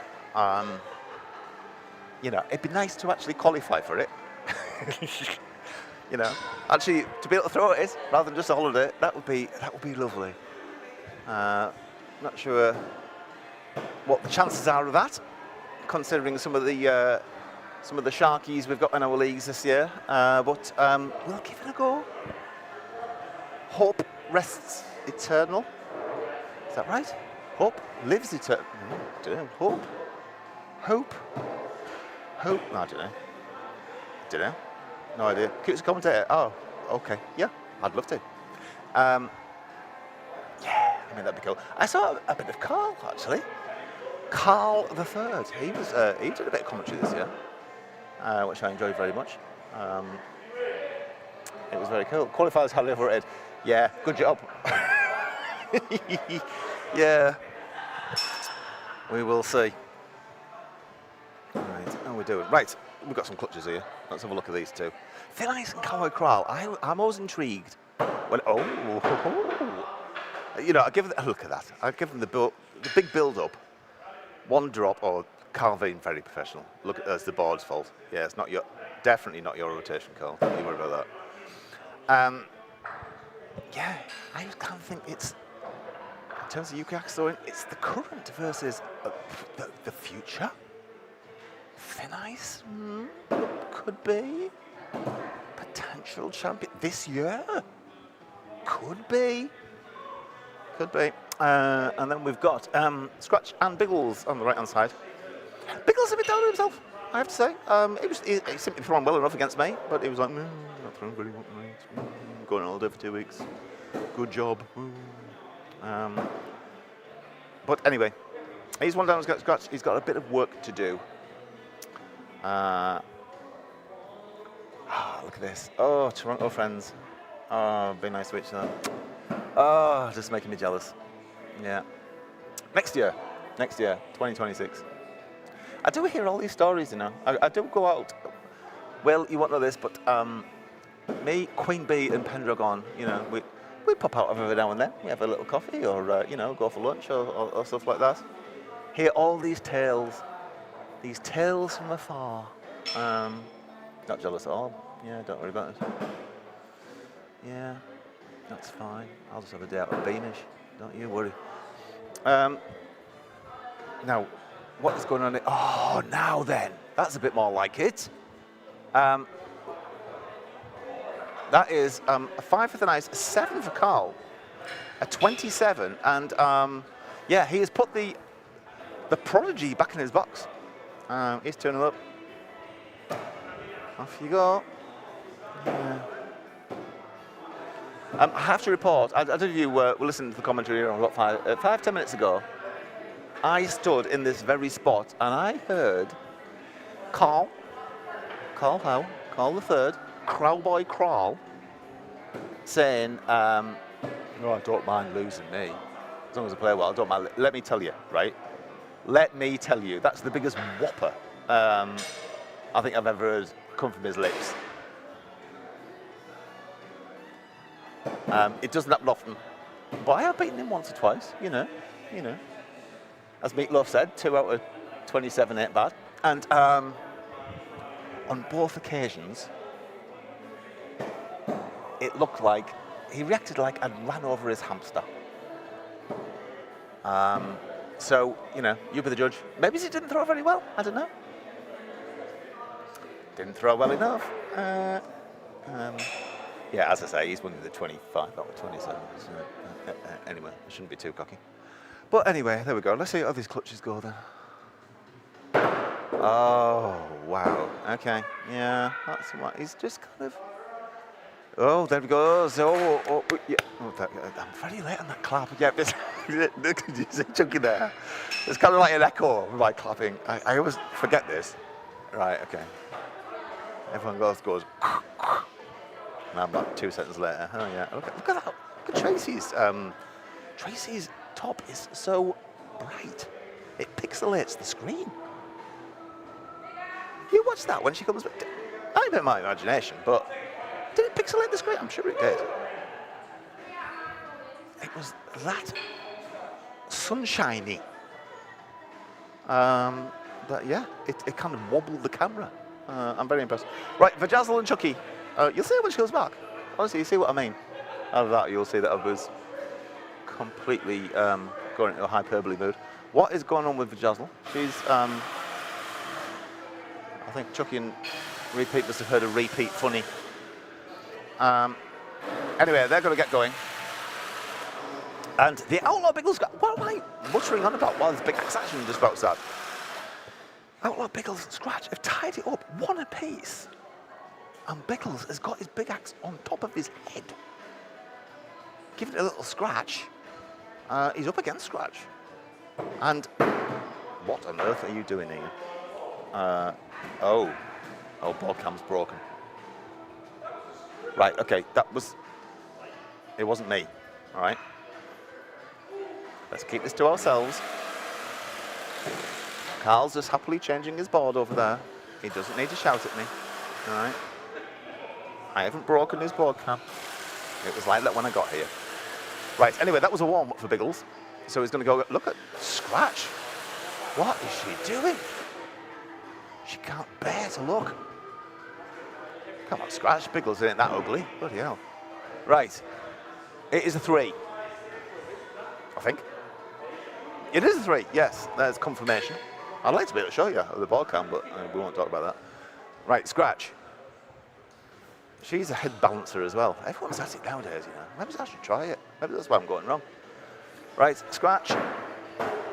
You know, it'd be nice to actually qualify for it. You know, actually to be able to throw it rather than just a holiday. That would be lovely. Not sure what the chances are of that, considering some of the Sharkies we've got in our leagues this year. But we'll give it a go. Hope rests eternal. Is that right? Hope lives eternal. Don't know. Hope. No, I don't know. No idea. Cutest commentator. Oh, okay. Yeah, I'd love to. Yeah, I mean that'd be cool. I saw a bit of Carl actually. Carl the Third. He did a bit of commentary this year, which I enjoyed very much. It was very cool. Qualifiers highly overrated. Yeah, good job. Yeah, we will see. Right, how are we doing? Right, we've got some clutches here. Let's have a look at these two. Thin-ice and Cowboy Crawl. I'm always intrigued. When you know, I give them, look at that. I give them the big build-up, one drop. Oh, Carveen, very professional. Look, that's the board's fault. Yeah, it's not definitely not your rotation, Carl. Don't you worry about that. Yeah, I just can't think it's. In terms of UK axe throwing, it's the current versus the future. Thin-ice could be potential champion this year. Could be. And then we've got Scratch and Biggles on the right-hand side. Biggles a bit down on himself, I have to say. He simply thrown well enough against me, but he was like, not throwing very well tonight. Going on holiday for 2 weeks. Good job. But anyway, he's one down. Scratch. He's got a bit of work to do. Look at this. Oh, Toronto friends. Oh, be nice to each other. Oh, just making me jealous. Yeah. Next year, 2026. I do hear all these stories, you know. I do go out. Well, you won't know this, but me, Queen Bee, and Pendragon, you know, we pop out every now and then. We have a little coffee, or you know, go for lunch, or stuff like that. Hear all these tales from afar. Not jealous at all. Yeah, don't worry about it. Yeah, that's fine. I'll just have a day out of Beamish. Don't you worry. Now, what is going on here? Oh, now then. That's a bit more like it. That is a 5 for the nice, a 7 for Carl, a 27, and yeah, he has put the prodigy back in his box. He's turning up. Off you go. Yeah. I have to report, I don't know if you were listening to the commentary here on about 5-10 minutes ago. I stood in this very spot and I heard Carl the Third, Crowboy Crawl, saying, no, I don't mind losing me. As long as I play well, I don't mind. Let me tell you, right? Let me tell you, that's the biggest whopper I think I've ever heard come from his lips. It doesn't happen often, but I have beaten him once or twice, you know. As Meatloaf said, 2 out of 27 ain't bad. And on both occasions, it looked like he reacted like I'd ran over his hamster. So, you know, you be the judge. Maybe he didn't throw very well. I don't know. Didn't throw well enough. Yeah, as I say, he's winning the 25 out of 27. So, anyway, I shouldn't be too cocky. But anyway, there we go. Let's see how these clutches go then. Oh, wow. Okay. Yeah, that's what he's just kind of... Oh, there we go. So, yeah. I'm very late on that clap. Yeah, look at you chunky there. It's kind of like an echo of my clapping. I always forget this. Right, okay. Everyone else goes... Now I'm about 2 seconds later. Oh, yeah. Look at that. Look at Tracy's. Tracy's top is so bright. It pixelates the screen. You watch that when she comes back. I bet my imagination, but did it pixelate the screen? I'm sure it did. It was that sunshiny. But yeah, it kind of wobbled the camera. I'm very impressed. Right, Vajazzle and Chucky. You'll see when she goes back. Honestly, you see what I mean. Out of that, you'll see that I was completely going into a hyperbole mood. What is going on with Vajazzle? She's, I think Chucky and Repeat must have heard a repeat funny. Anyway, they're going to get going. And the Outlaw Biggles, what am I muttering on about while there's big axe action just about to start? Outlaw Biggles and Scratch have tied it up one apiece. And Biggles has got his big axe on top of his head. Give it a little scratch. He's up against Scratch. And what on earth are you doing here? Oh, ball cam's broken. Right, okay, it wasn't me, all right? Let's keep this to ourselves. Carl's just happily changing his board over there. He doesn't need to shout at me, all right? I haven't broken his board cam. It was like that when I got here. Right, anyway, that was a warm-up for Biggles. So he's going to go, look at Scratch. What is she doing? She can't bear to look. Come on, Scratch. Biggles ain't that ugly. Bloody hell. Right. It is a 3. I think. It is a 3, yes. There's confirmation. I'd like to be able to show you the ball cam, but we won't talk about that. Right, Scratch. She's a head balancer as well. Everyone's at it nowadays, you know. Maybe I should try it. Maybe that's why I'm going wrong. Right, Scratch.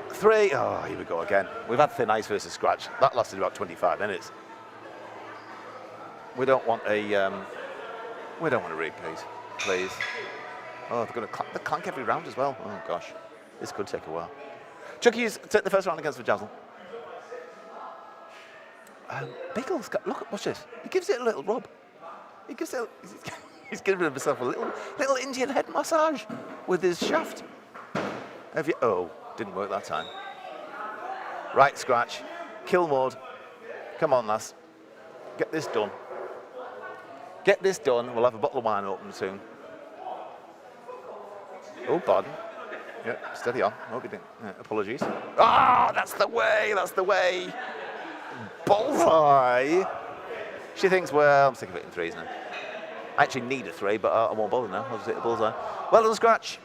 3. Oh, here we go again. We've had Thin Ice versus Scratch. That lasted about 25 minutes. We don't want a repeat, please. Oh, they're going to clank every round as well. Oh gosh, this could take a while. Chucky's take the first round against Vajazzle. Biggles, look, watch this. He gives it a little rub. He's giving himself a little Indian head massage with his shaft. Oh, didn't work that time. Right, Scratch. Kill mode. Come on, lass. Get this done. Get this done. We'll have a bottle of wine open soon. Oh, pardon. Yeah, steady on. Hope you didn't. Apologies. Ah, that's the way. That's the way. Bullseye. She thinks, well, I'm sick of hitting 3s now. I actually need a 3, but I won't bother now. I'll just hit a bullseye. Well done, Scratch.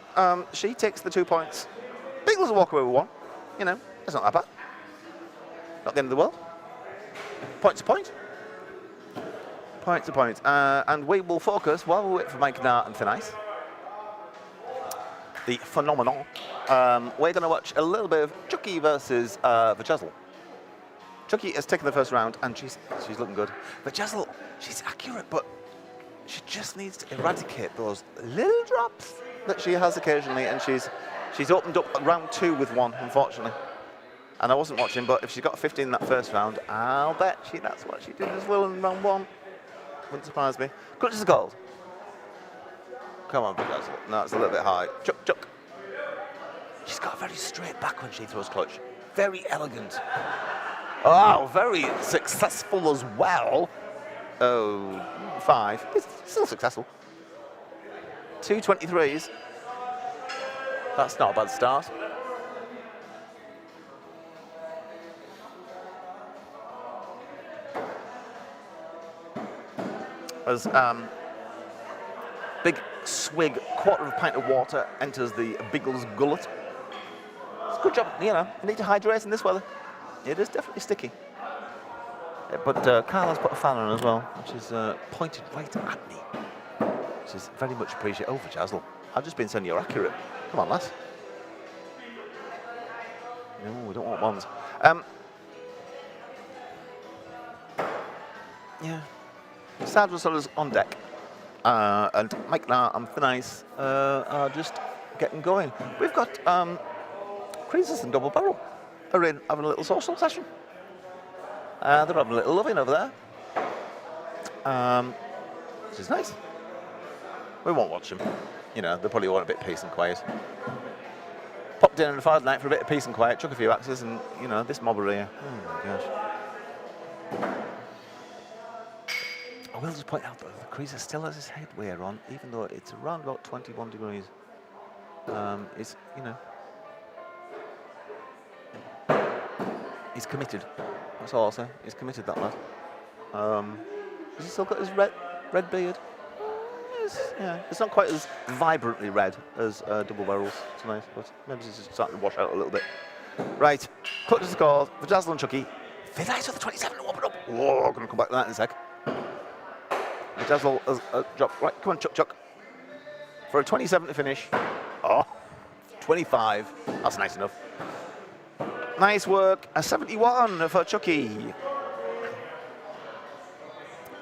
She takes the 2 points. Biggles will walk away with 1. You know, it's not that bad. Not the end of the world. Point to point. Point to point. And we will focus, while we wait for Mike Nart and Thin Ice, the phenomenon, we're going to watch a little bit of Chucky versus Vajazzle. Chucky has taken the first round, and she's looking good. Vajazzle, she's accurate, but she just needs to eradicate those little drops that she has occasionally, and she's opened up round 2 with 1, unfortunately. And I wasn't watching, but if she got a 15 in that first round, I'll bet that's what she did as well in round 1. Wouldn't surprise me. Clutches of gold. Come on, Vajazzle. No, it's a little bit high. Chuck, chuck. She's got a very straight back when she throws clutch. Very elegant. Oh, very successful as well. Oh, 5. It's still successful. 2 23s. That's not a bad start. As big swig, quarter of a pint of water enters the Biggles gullet. It's a good job, you know. You need to hydrate in this weather. It is definitely sticky. But Carl has put a fan on as well, which is pointed right at me, which is very much appreciated. Oh, for Jazzle. I've just been saying you're accurate. Come on, lass. No, we don't want ones. Yeah. Sad was sort of on deck. And Mike Nar and Fri-yay are just getting going. We've got Creases and Double Barrel are in having a little social session. They're having a little loving over there. Which is nice. We won't watch them. You know, they probably want a bit of peace and quiet. Popped in on a Friday night for a bit of peace and quiet, chuck a few axes, and, you know, this mob are here. Oh, my gosh. I will just point out that the Creaser still has his headwear on, even though it's around about 21 degrees. It's, you know, he's committed. That's all I'll say. He's committed, that lad. Has he still got his red beard? Yeah, it's not quite as vibrantly red as Double Barrels tonight, but maybe it's just starting to wash out a little bit. Right, clutch is called for Jazzle and Chucky. Fri-yay with the 27 to open up. Whoa, I'm going to come back to that in a sec. The Jazzle has dropped. Right, come on, Chuck. For a 27 to finish. Oh, 25. That's nice enough. Nice work. A 71 for Chucky.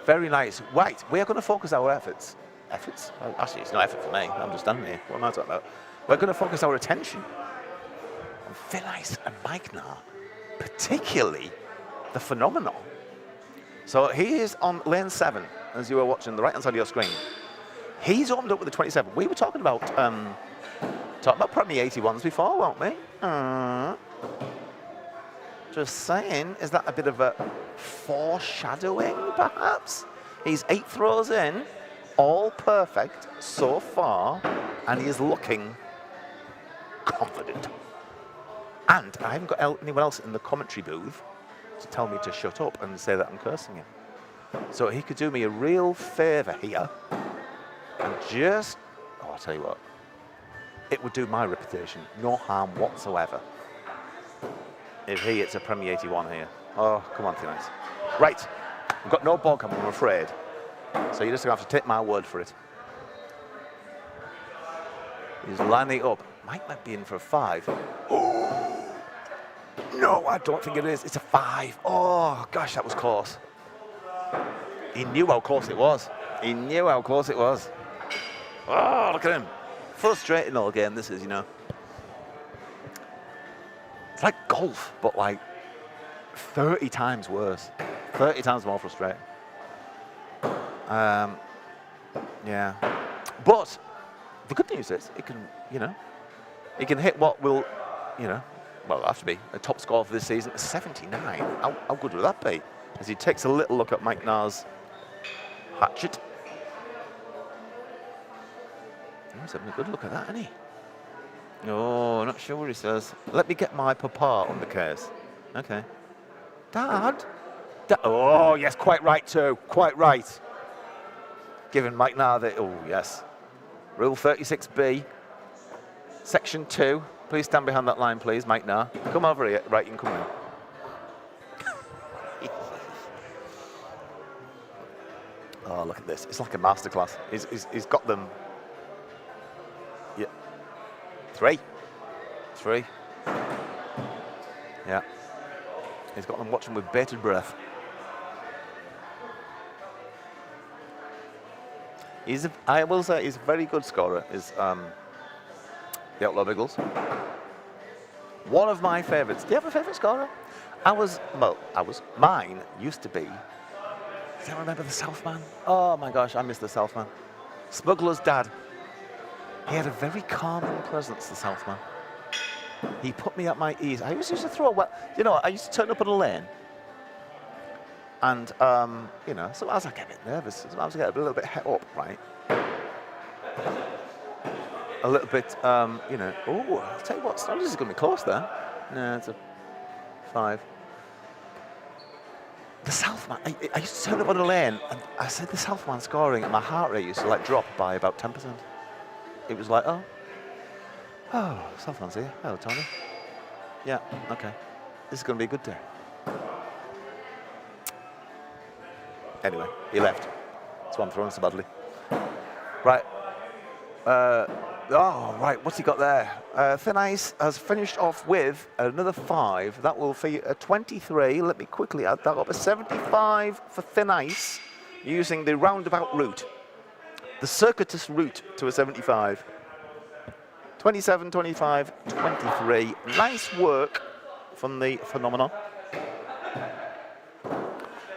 Very nice. Right, we are going to focus our efforts. Efforts? Well, actually, it's no effort for me. I'm just standing here. What am I talking about? We're going to focus our attention on Fri-yay and Mike Nar, particularly the phenomenal. So he is on lane 7, as you were watching the right-hand side of your screen. He's opened up with the 27. We were talking about Premier 81s before, weren't we? Just saying, is that a bit of a foreshadowing, perhaps? He's 8 throws in, all perfect so far, and he is looking confident. And I haven't got anyone else in the commentary booth to tell me to shut up and say that I'm cursing him. So he could do me a real favour here and just, I'll tell you what, it would do my reputation no harm whatsoever if he hits a Premier 81 here. Oh, come on, Fri-yay. Right, we've got no ball cam, I'm afraid. So you're just going to have to take my word for it. He's lining up. Might be in for a 5. Oh, no, I don't think it is. It's a 5. Oh, gosh, that was close. He knew how close it was. He knew how close it was. Oh, look at him. Frustrating all game, this is, you know. It's like golf, but like 30 times worse. 30 times more frustrating. Yeah. But the good news is it can, you know, it can hit what will, you know, well, it'll have to be a top score for this season, 79. How good would that be? As he takes a little look at Mike Nar's hatchet. He's having a good look at that, isn't he? Oh, not sure what he says. Let me get my papa on the case. Okay. Dad? Oh, yes, quite right too. Quite right. Giving Mike Nar the, oh, yes. Rule 36B, Section 2. Please stand behind that line, please, Mike Nar. Come over here. Right, you can come in. Oh, look at this. It's like a masterclass. He's got them. Yeah. 3. Yeah. He's got them watching with bated breath. I will say he's a very good scorer, is the Outlaw Biggles. One of my favourites. Do you have a favourite scorer? Mine used to be, do you remember the Southman? Oh my gosh, I miss the Southman. Smuggler's dad. He had a very calming presence, the Southman. He put me at my ease. I used to throw, well, you know, I used to turn up on a lane. And, you know, sometimes I get a bit nervous. Sometimes I get a little bit het up, right? A little bit, you know, oh, I'll tell you what, this is going to be close there. No, it's a 5. The Southman, I used to turn up on a lane, and I said the Southman scoring, and my heart rate used to, like, drop by about 10%. It was like, oh, Southman's here. Hello, Tony. Yeah, okay. This is going to be a good day. Anyway, he left. That's why I'm throwing so badly. Right. Right, what's he got there? Thin Ice has finished off with another 5. That will be a 23. Let me quickly add that up. A 75 for Thin Ice using the roundabout route. The circuitous route to a 75. 27, 25, 23. Nice work from the phenomenon.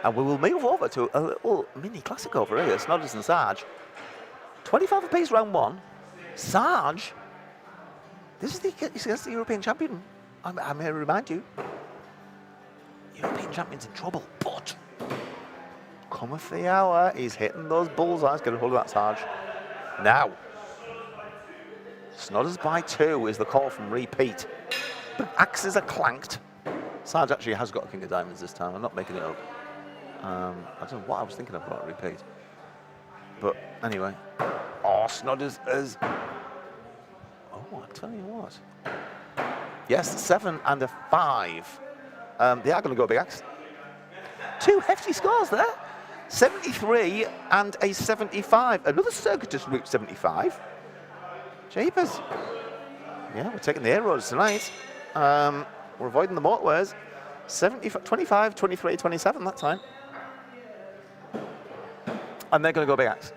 And we will move over to a little mini classic over here, Snodders and Sarge. 25 apiece round 1. Sarge, this is against the European champion. I'm here to remind you, European champion's in trouble, but cometh the hour, he's hitting those bullseyes. Get a hold of that, Sarge. Now, Snodders by 2 is the call from Repeat. The axes are clanked. Sarge actually has got a King of Diamonds this time. I'm not making it up. I don't know what I was thinking about Repeat. But anyway. Oh, Snodders is... Oh, I tell you what. Yes, 7 and a 5. They are going to go big axe. 2 hefty scores there. 73 and a 75. Another circuitous route 75. Jeepers. Yeah, we're taking the air roads tonight. We're avoiding the motorways. 25, 23, 27 that time. And they're going to go big axe.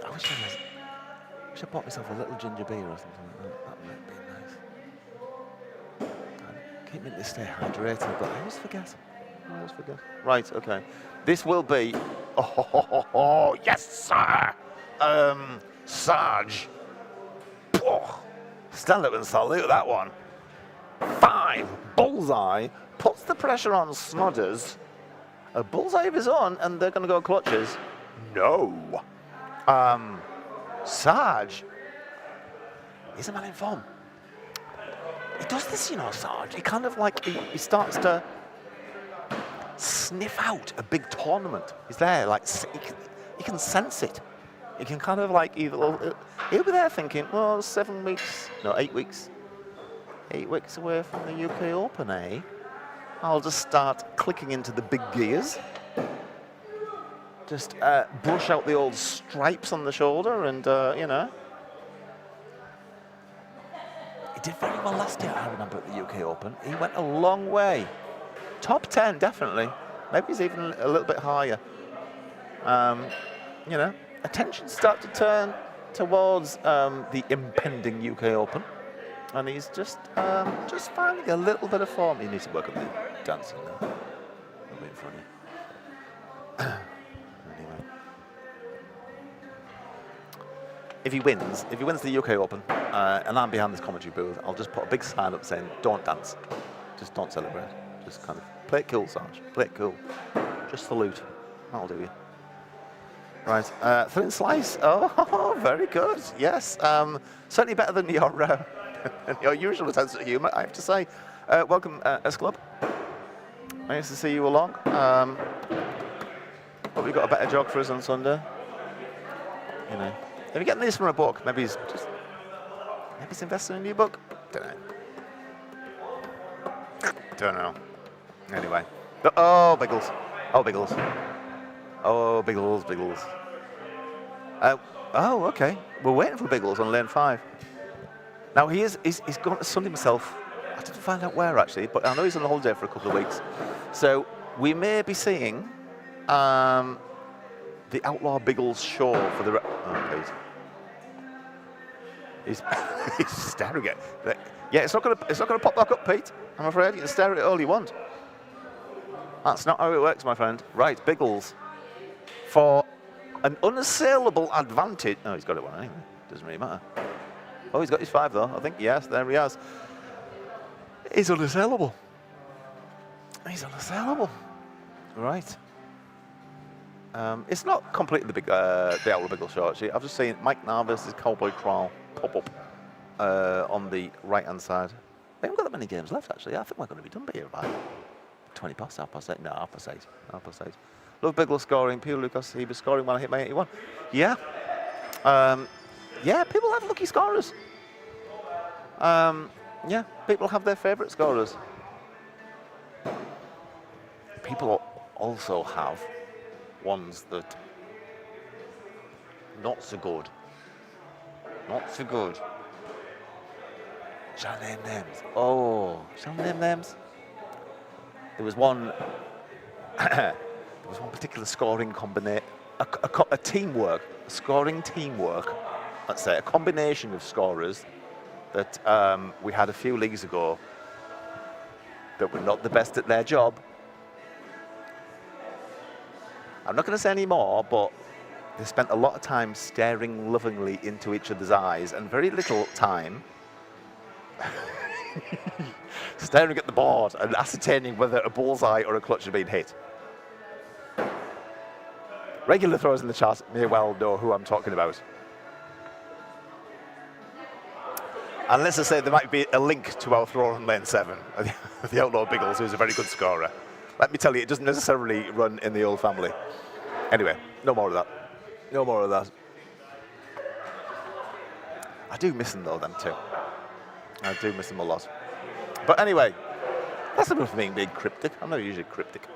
I wish I bought myself a little ginger beer or something like that. That might be nice. Keep me to stay hydrated, but I always forget. Right, okay. This will be... Oh, yes, sir! Sarge. Oh, stand up and salute that one. 5, bullseye, puts the pressure on Snodders. A bullseye of his own, and they're going to go clutches. No. Sarge, he's a man in form. He does this, you know, Sarge. He kind of like, he starts to sniff out a big tournament. He's there, like, he can sense it. He can kind of like, he'll be there thinking, well, 7 weeks, no, 8 weeks. 8 weeks away from the UK Open, eh? I'll just start clicking into the big gears. Just brush out the old stripes on the shoulder and, you know. He did very well last year, I remember, at the UK Open. He went a long way. Top 10, definitely. Maybe he's even a little bit higher. You know, attention start to turn towards the impending UK Open. And he's just finding a little bit of form. He needs to work on the dancing now. I'll be in front of you. Anyway. If he wins the UK Open, and I'm behind this commentary booth, I'll just put a big sign up saying, don't dance. Just don't celebrate. Just kind of play it cool, Sarge. Play it cool. Just salute. That'll do you. Right. Thin Slice. Oh, very good. Yes. Certainly better than your usual sense of humour, I have to say. Welcome, S Club. Nice to see you along. Hope you've got a better jog for us on Sunday. You know, if you're getting this from a book, maybe he's investing in a new book. Don't know. Anyway. Oh, Biggles. Oh, Biggles. Oh, Biggles. Oh, okay. We're waiting for Biggles on lane 5. Now he's going to sun himself. I didn't find out where actually, but I know he's on holiday for a couple of weeks. So we may be seeing the Outlaw Biggles show for the. Oh, Pete. He's staring at it. Yeah, it's not gonna pop back up, Pete. I'm afraid you can stare at it all you want. That's not how it works, my friend. Right, Biggles for an unassailable advantage. Oh, he's got it one anyway. Doesn't really matter. Oh, he's got his 5 though. I think yes, there he has. He's unassailable. He's unassailable. Right. It's not completely the Outlaw Biggles show actually. I've just seen Mike Narr versus Cowboy Crawl pop up on the right hand side. We haven't got that many games left actually. I think we're going to be done by here by 20 past, half past 8. No, half past 8. Love Biggles scoring. Peter Lucas, he was scoring when I hit my 81. Yeah. yeah, people have lucky scorers. Yeah, people have their favourite scorers. People also have ones that not so good. Not so good. Shall I name names? Oh, shall I name names? There was one. There was one particular scoring combination, a teamwork, a scoring teamwork. Let's say a combination of scorers that we had a few leagues ago that were not the best at their job. I'm not going to say any more, but they spent a lot of time staring lovingly into each other's eyes and very little time staring at the board and ascertaining whether a bullseye or a clutch had been hit. Regular throwers in the chat may well know who I'm talking about. And let's just say there might be a link to our thrower on lane 7, the Outlaw Biggles, who's a very good scorer. Let me tell you, it doesn't necessarily run in the old family. Anyway, no more of that. No more of that. I do miss them though, them too. I do miss them a lot. But anyway, that's enough of me being cryptic. I'm not usually cryptic.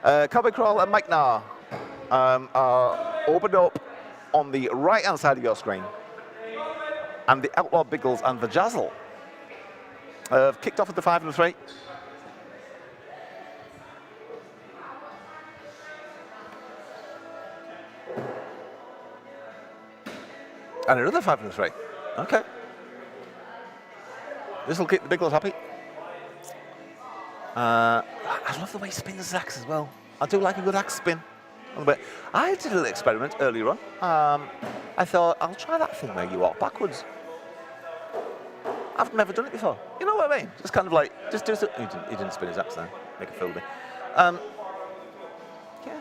Cowboy Crawl and Mike Nah are opened up on the right-hand side of your screen. And the Outlaw Biggles and the Jazzle have kicked off at the 5 and 3. And another 5 and 3. Okay. This will keep the Biggles happy. I love the way he spins his axe as well. I do like a good axe spin. I did a little experiment earlier on. I thought, I'll try that thing where you walk backwards. I've never done it before. You know what I mean? Just kind of like, just do something. He didn't spin his axe then. Make a fool of me. Yeah.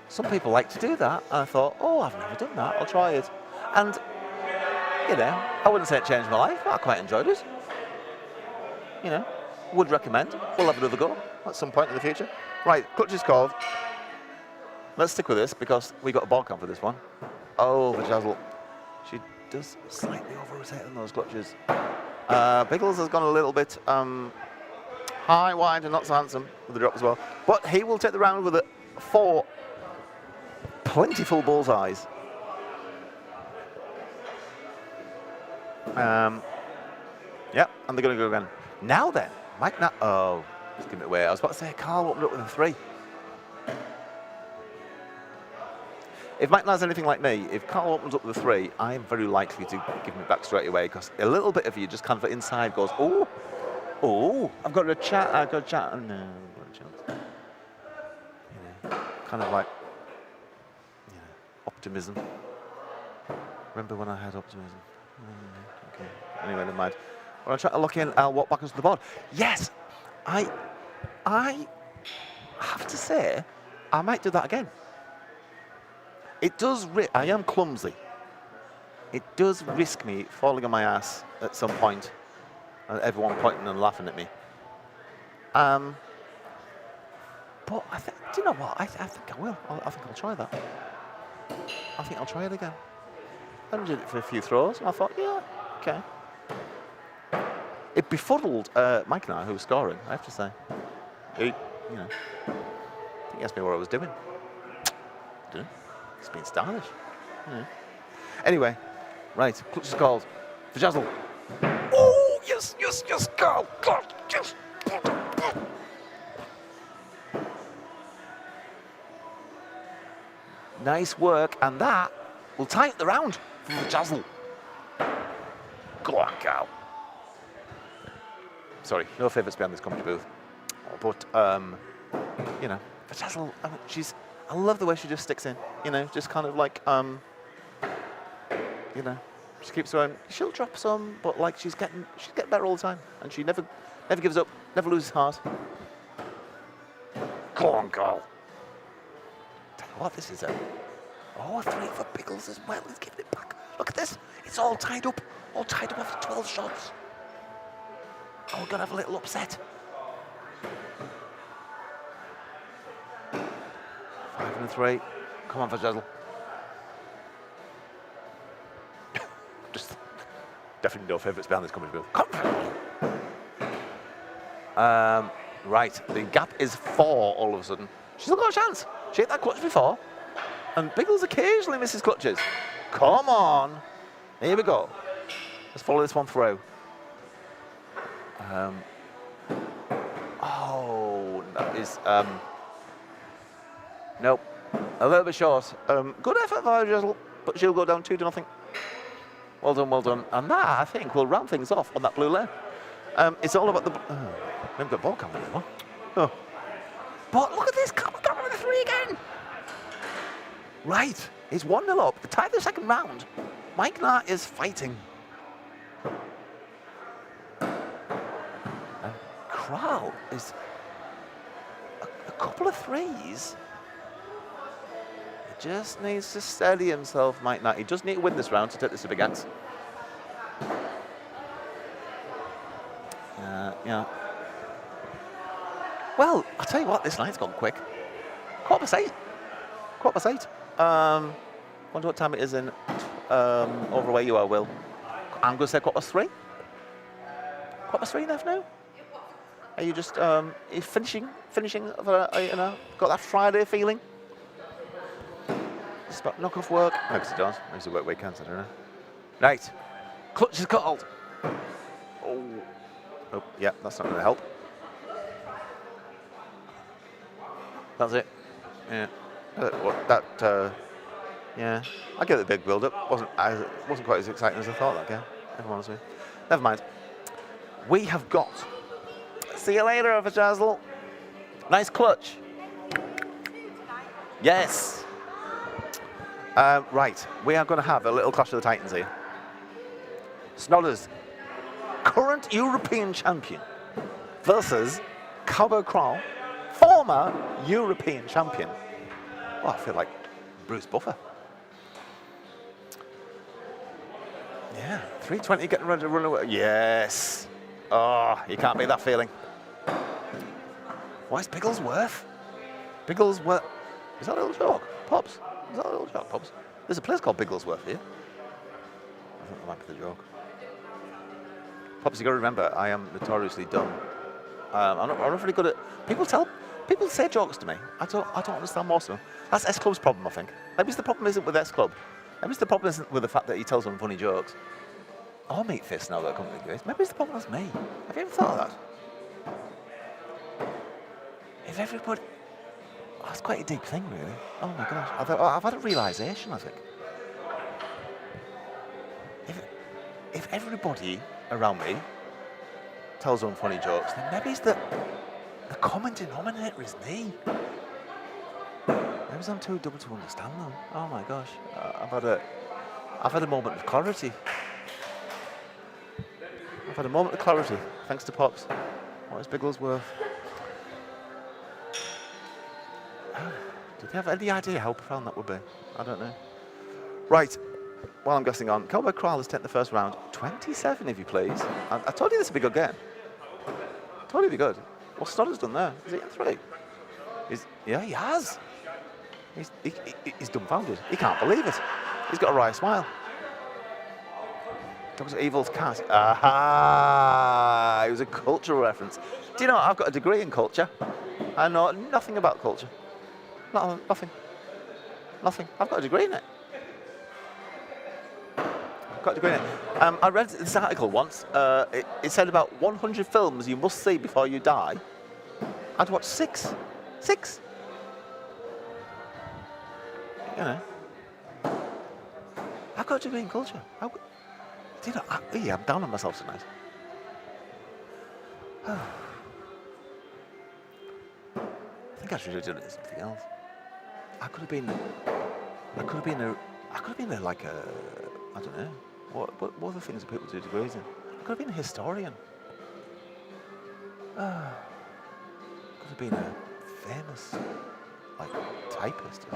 Some people like to do that. And I thought, oh, I've never done that. I'll try it. And, you know, I wouldn't say it changed my life, but I quite enjoyed it. You know, would recommend. We'll have another go at some point in the future. Right, clutch is called. Let's stick with this because we got a ball count for this one. Oh, the Jazzle. She does slightly over-rotate on those clutches. Biggles has gone a little bit high, wide, and not so handsome with the drop as well. But he will take the round with 4 plentiful bullseyes. Yeah, and they're going to go again. Now then, Mike Nat. Oh, just give it away. I was about to say, Carl opened up with a 3. If Mike Nat's anything like me, if Carl opens up with a 3, I am very likely to give him it back straight away because a little bit of you just kind of inside goes, oh, oh, I've got a chat, oh, no, I've got a chance. You know, kind of like, you know, optimism. Remember when I had optimism? Okay. Anyway, never mind. When I try to lock in, I'll walk backwards to the board. Yes, I have to say, I might do that again. It does, I am clumsy. It does risk me falling on my ass at some point, and everyone pointing and laughing at me. But I think, do you know what? I think I will. I think I'll try that. I think I'll try it again. I did it for a few throws, and I thought, yeah, okay. It befuddled Mike and I, who was scoring, I have to say. He, you know, I think he asked me what I was doing. Didn't he? It's been stylish. Yeah. Anyway, right, clutch is called. The Jazzle. Oh, yes, yes, yes, Carl. God, yes. Nice work, and that will tie up the round for the Jazzle. Go on, Carl. Sorry, no favourites behind this commentary booth. But, you know, the Jazzle, I mean, I love the way she just sticks in, you know, just kind of like, you know, she keeps her own. She'll drop some, but like she's getting better all the time, and she never gives up, never loses heart. Go on, girl. Tell you what, this is a 3 for Biggles as well. He's giving it back. Look at this. It's all tied up after 12 shots. Oh, we're gonna have a little upset. 5 and 3. Come on, Jazzle. Definitely no favourites behind this coming bill. Right, the gap is 4 all of a sudden. She's still got a chance. She hit that clutch before. And Biggles occasionally misses clutches. Come on. Here we go. Let's follow this one through. Oh, that is... nope. A little bit short. Good effort by Drizzle, but she'll go down 2-0. Well done, well done. And that, I think, will round things off on that blue lane. It's all about the... we haven't got ball camera anymore. Oh. But look at this. Come on with the 3 again. Right. It's 1-0 up. The tie of the second round. Mike Nart is fighting. And Crowell is... a couple of 3s. He just needs to steady himself, Mike Nart. He does need to win this round to take this to Big Axe. Yeah. Well, I'll tell you what, this night's gone quick. 8:15. 8:15. Wonder what time it is in over where you are, Will. I'm going to say 3:15. 3:15 left now? Are you just you finishing for, got that Friday feeling? Just about knock off work? No, because it does. Maybe it's a work weekend, I don't know. Right. Clutch is called. Oh, yeah, that's not going to help. That's it. Yeah. Yeah. I get the big build-up. Wasn't quite as exciting as I thought that game. If I'm honest with you. Never mind. We have got. See you later, Alpha Jazzle. Nice clutch. Yes. Right. We are going to have a little clash of the Titans here. Snodders, current European champion, versus Cowboy Crowell, former European champion. Oh, I feel like Bruce Buffer. Yeah, 320 getting ready to run away. Yes. Oh, you can't beat that feeling. What is Bigglesworth? Bigglesworth. Is that a little joke? Pops? Is that a little joke, Pops? There's a place called Bigglesworth here. I think that might be the joke. Pops, you got to remember, I am notoriously dumb. I'm not really good at... People say jokes to me. I don't understand most of them. That's S Club's problem, I think. Maybe the problem isn't with S Club. Maybe the problem isn't with the fact that he tells them funny jokes. Or Meat Fist now that I come to this. Maybe the problem is me. Have you ever thought of that? If everybody... Oh, that's quite a deep thing, really. Oh my gosh. I've had a realisation, I think. If everybody around me tells them funny jokes, then maybe it's the common denominator is me. Maybe I'm too dumb to understand them. Oh my gosh. I've had a moment of clarity. I've had a moment of clarity, thanks to Pops. What is Bigglesworth? Do they have any idea how profound that would be? I don't know. Right, while I'm guessing on, Cowboy Crowell has taken the first round. 27, if you please. I told you this would be a good game. I told you it'd be good. What's Snodder's done there? Is he in 3? Yeah, he has. He's dumbfounded. He can't believe it. He's got a wry smile. Dr. Evil's cat. Aha! It was a cultural reference. Do you know, I've got a degree in culture. I know nothing about culture. Nothing. I've got a degree in it. I read this article once. It said about 100 films you must see before you die. I'd watched 6. 6. You know. I've got a degree in culture. Do you know, I'm down on myself tonight. I think I should have done it something else. I could have been like a, I don't know, what other things do people do degrees in? I could have been a historian. Could have been a famous, like, typist.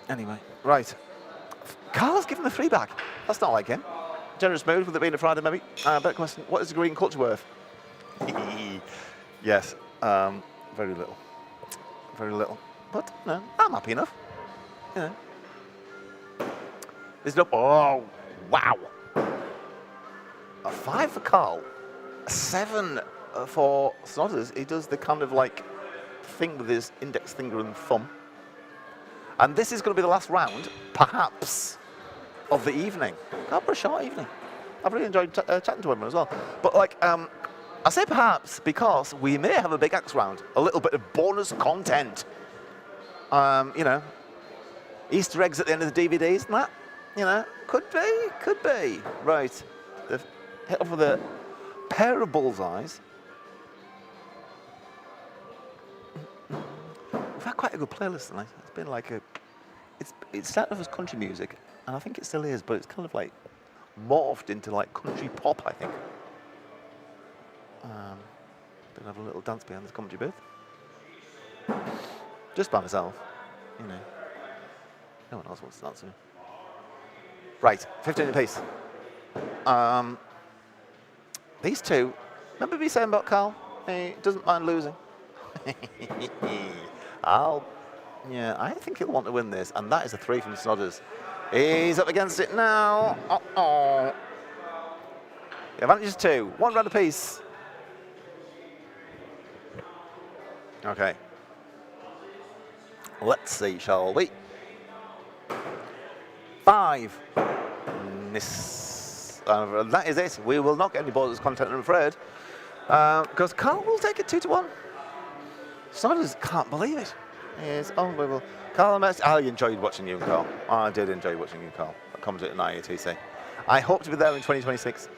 Anyway, right. Carl's given the 3 back. That's not like him. Generous mood with it being a Friday, maybe. Better question, what is the green culture worth? Yes, very little. Very little. But, no, I'm happy enough. You know. Is it up? Oh, wow. A 5 for Carl. A 7 for Snodders. He does the kind of like thing with his index finger and thumb. And this is going to be the last round, perhaps, of the evening. God, what a short evening. I've really enjoyed chatting to everyone as well. But like, I say perhaps because we may have a big axe round, a little bit of bonus content. You know, Easter eggs at the end of the DVDs and that. You know, could be. Right, they've hit off with a pair of bullseyes. We've had quite a good playlist tonight. It's been like it started off as country music, and I think it still is, but it's kind of like morphed into like country pop, I think. Been having a little dance behind this commentary booth. Just by myself, you know. No one else wants to dance to me. Right, 15 apiece. These two, remember me saying about Carl? He doesn't mind losing. I think he'll want to win this, and that is a 3 from Snodders. He's up against it now. The advantage is 2. 1 round apiece. Okay. Let's see, shall we? 5. That is it. We will not get any bonus content, I'm afraid. Because Carl will take it 2-1. Snodders can't believe it. It's unbelievable. Carl, I enjoyed watching you, Carl. I did enjoy watching you, Carl. That comes at an IATC. I hope to be there in 2026.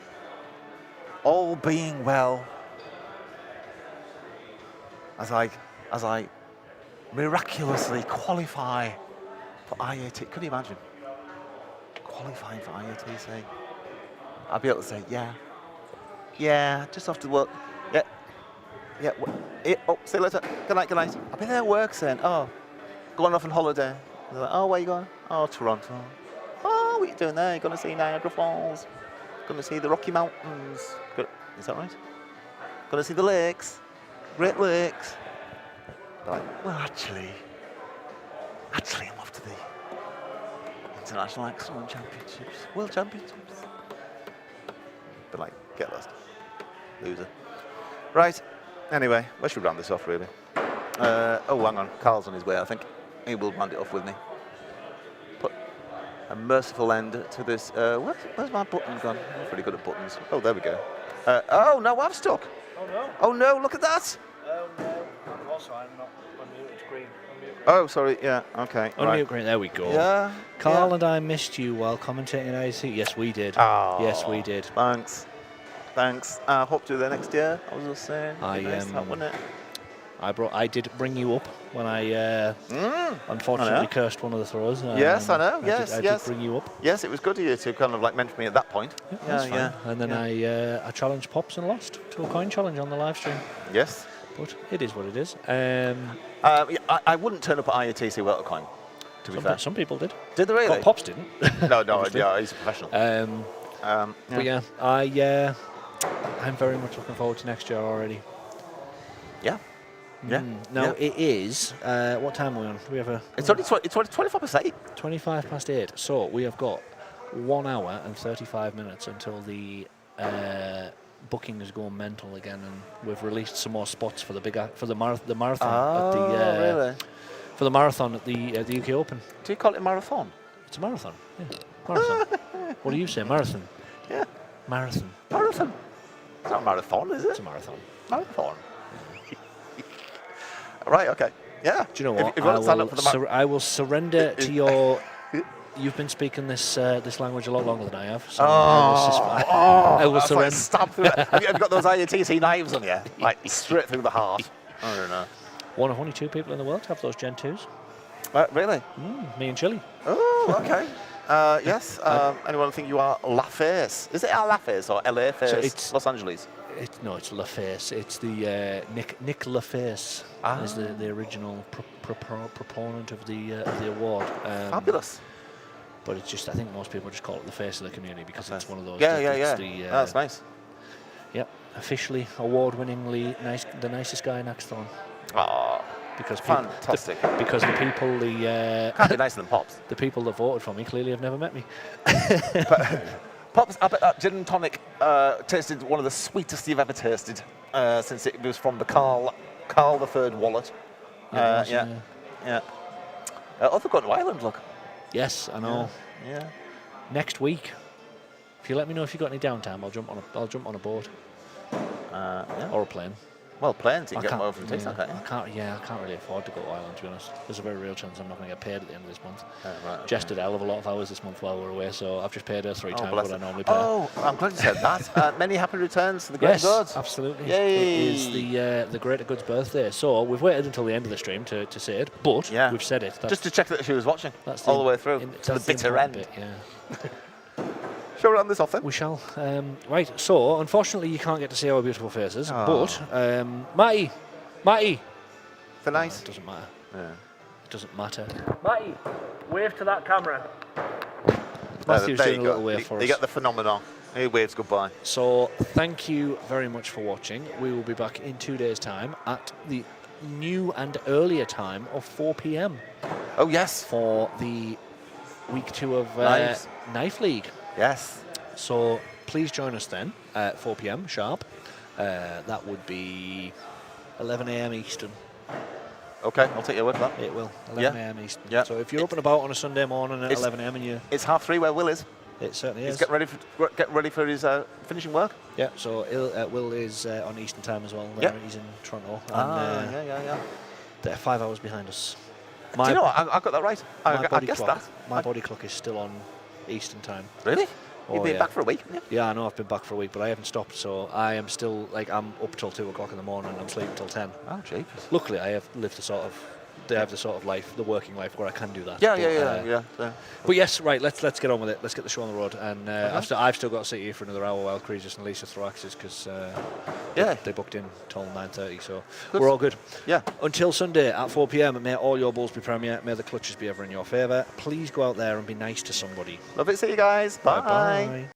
All being well. As I miraculously qualify for IAT. Could you imagine? Qualifying for IATC. I'll be able to say, yeah, just off to work. Oh, see you later. Good night. I'll be there at work saying, going off on holiday. And they're like, where are you going? Oh, Toronto. Oh, what are you doing there? You're going to see Niagara Falls. Going to see the Rocky Mountains. Is that right? Going to see the lakes. Great Lakes. They're like, well, actually, I'm off to the International Axe Throwing Championships, World Championships. But like, get lost, loser. Right. Anyway, we should round this off, really. Hang on. Carl's on his way, I think. He will round it off with me. Put a merciful end to this. Where's my button gone? I'm pretty good at buttons. Oh, there we go. No, I'm stuck. Oh, no. Oh, no, look at that. Oh, no. Also, I'm not unmuted green. Oh, sorry, yeah, okay. Unmute Right. green, there we go. Yeah. Carl and I missed you while commentating IC. Yes, we did. Oh, yes, we did. Thanks. Hope to do that next year. I was just saying. Wouldn't it? I did bring you up when I unfortunately cursed one of the throws. Yes, I know. Yes, I did bring you up. Yes, it was good of you to kind of like mention me at that point. That's fine. And then I challenged Pops and lost to a coin challenge on the live stream. Yes. But it is what it is. I wouldn't turn up at IATC without a coin, to be fair. Some people did. Did they really? But Pops didn't. No, yeah, he's a professional. But yeah, I'm very much looking forward to next year already. Yeah. Yeah. No, it is. What time are we on? We have a. It's only 25 past 8. 25 past 8. So we have got 1 hour and 35 minutes until the bookings go mental again, and we've released some more spots for the marathon. Really? For the marathon at the UK Open. Do you call it a marathon? It's a marathon. Yeah. Marathon. What do you say? Marathon. Yeah. Marathon. Marathon. It's not a marathon, is it? It's a marathon. Marathon. Right. Okay. Yeah. Do you know what? If you want to sign up for the I will surrender to your. You've been speaking this language a lot longer than I have. So I will surrender. Like stab through it. Have you got those IATC knives on you? Like straight through the heart. I don't know. One of only 2 people in the world to have those Gen 2s. Really? Me and Chili. Oh, okay. Yes. Anyone think you are LaFace? Is it LaFace or LA Face? So it's Los Angeles. It's LaFace. It's the Nick LaFace is the original proponent of the award. Fabulous. But it's just, I think most people just call it the face of the community because it's one of those. Yeah. That's nice. Yep. Officially, award-winningly, the nicest guy in axe throwing. Oh, because Fantastic. because the people Can't be nicer than Pops. the people that voted for me clearly have never met me. Pops, I bet that gin and tonic tasted one of the sweetest you've ever tasted since it was from the Carl III wallet. Yeah. Oh, they've gone to Ireland, look. Yes, I know. Yeah. Next week, if you let me know if you got any downtime, I'll jump on a boat or a plane. Well, planes, you I can get can't- them over from TikTok, yeah, can't you? I can't really afford to go to Ireland, to be honest. There's a very real chance I'm not going to get paid at the end of this month. Right, okay. Jess did a hell of a lot of hours this month while we're away, so I've just paid her 3 times bless what I her. normally pay her. Oh, I'm glad you said that. Many happy returns to the great Yes, gods. absolutely. Yay. It is the Greater Goods birthday, so we've waited until the end of the stream to say it, but Yeah. we've said it. Just to check that she was watching That's all the way through to the that's bitter important end. bit, yeah. Shall we round this off then? We shall. Right, so unfortunately you can't get to see our beautiful faces, Oh. but Matty. For nice. It doesn't matter. Yeah. It doesn't matter. Matty, wave to that camera. There Matthew's you doing a go. little wave for You us. get the phenomenon. He waves goodbye. So thank you very much for watching. We will be back in 2 days' time at the new and earlier time of 4 p.m. Oh, yes. for the week 2 of Knives. Knife League. Yes. So please join us then at 4 p.m. sharp. That would be 11 a.m. Eastern. Okay, I'll take your word for that. It will. 11 Yeah. a.m. Eastern. Yeah. So if you're up and about on a Sunday morning at It's- 11 a.m. and you, It's 3:30 where Will is. it certainly He's is. getting ready for his finishing work. Yeah. So Will is on Eastern time as well. Yeah. He's in Toronto. And, Yeah. they're 5 hours behind us. Do you know what? I got that right. I guessed that. My body clock is still on Eastern time. Really? Oh, You've been yeah. back for a week, haven't you? Yeah, I know I've been back for a week, but I haven't stopped. So I am still I'm up till 2 o'clock in the morning. I'm sleeping till 10. Oh, jeepers. Luckily, I have lived the sort of life, the working life where I can do that. Yeah. But, But yes, right. Let's get on with it. Let's get the show on the road. And I've still got to sit here for another hour while Creasus and Lisa throw axes because they booked in till 9:30. So Good. we're all good. Yeah. Until Sunday at 4 p.m. May all your balls be premier. May the clutches be ever in your favour. Please go out there and be nice to somebody. Love it. See you guys. Bye. Bye.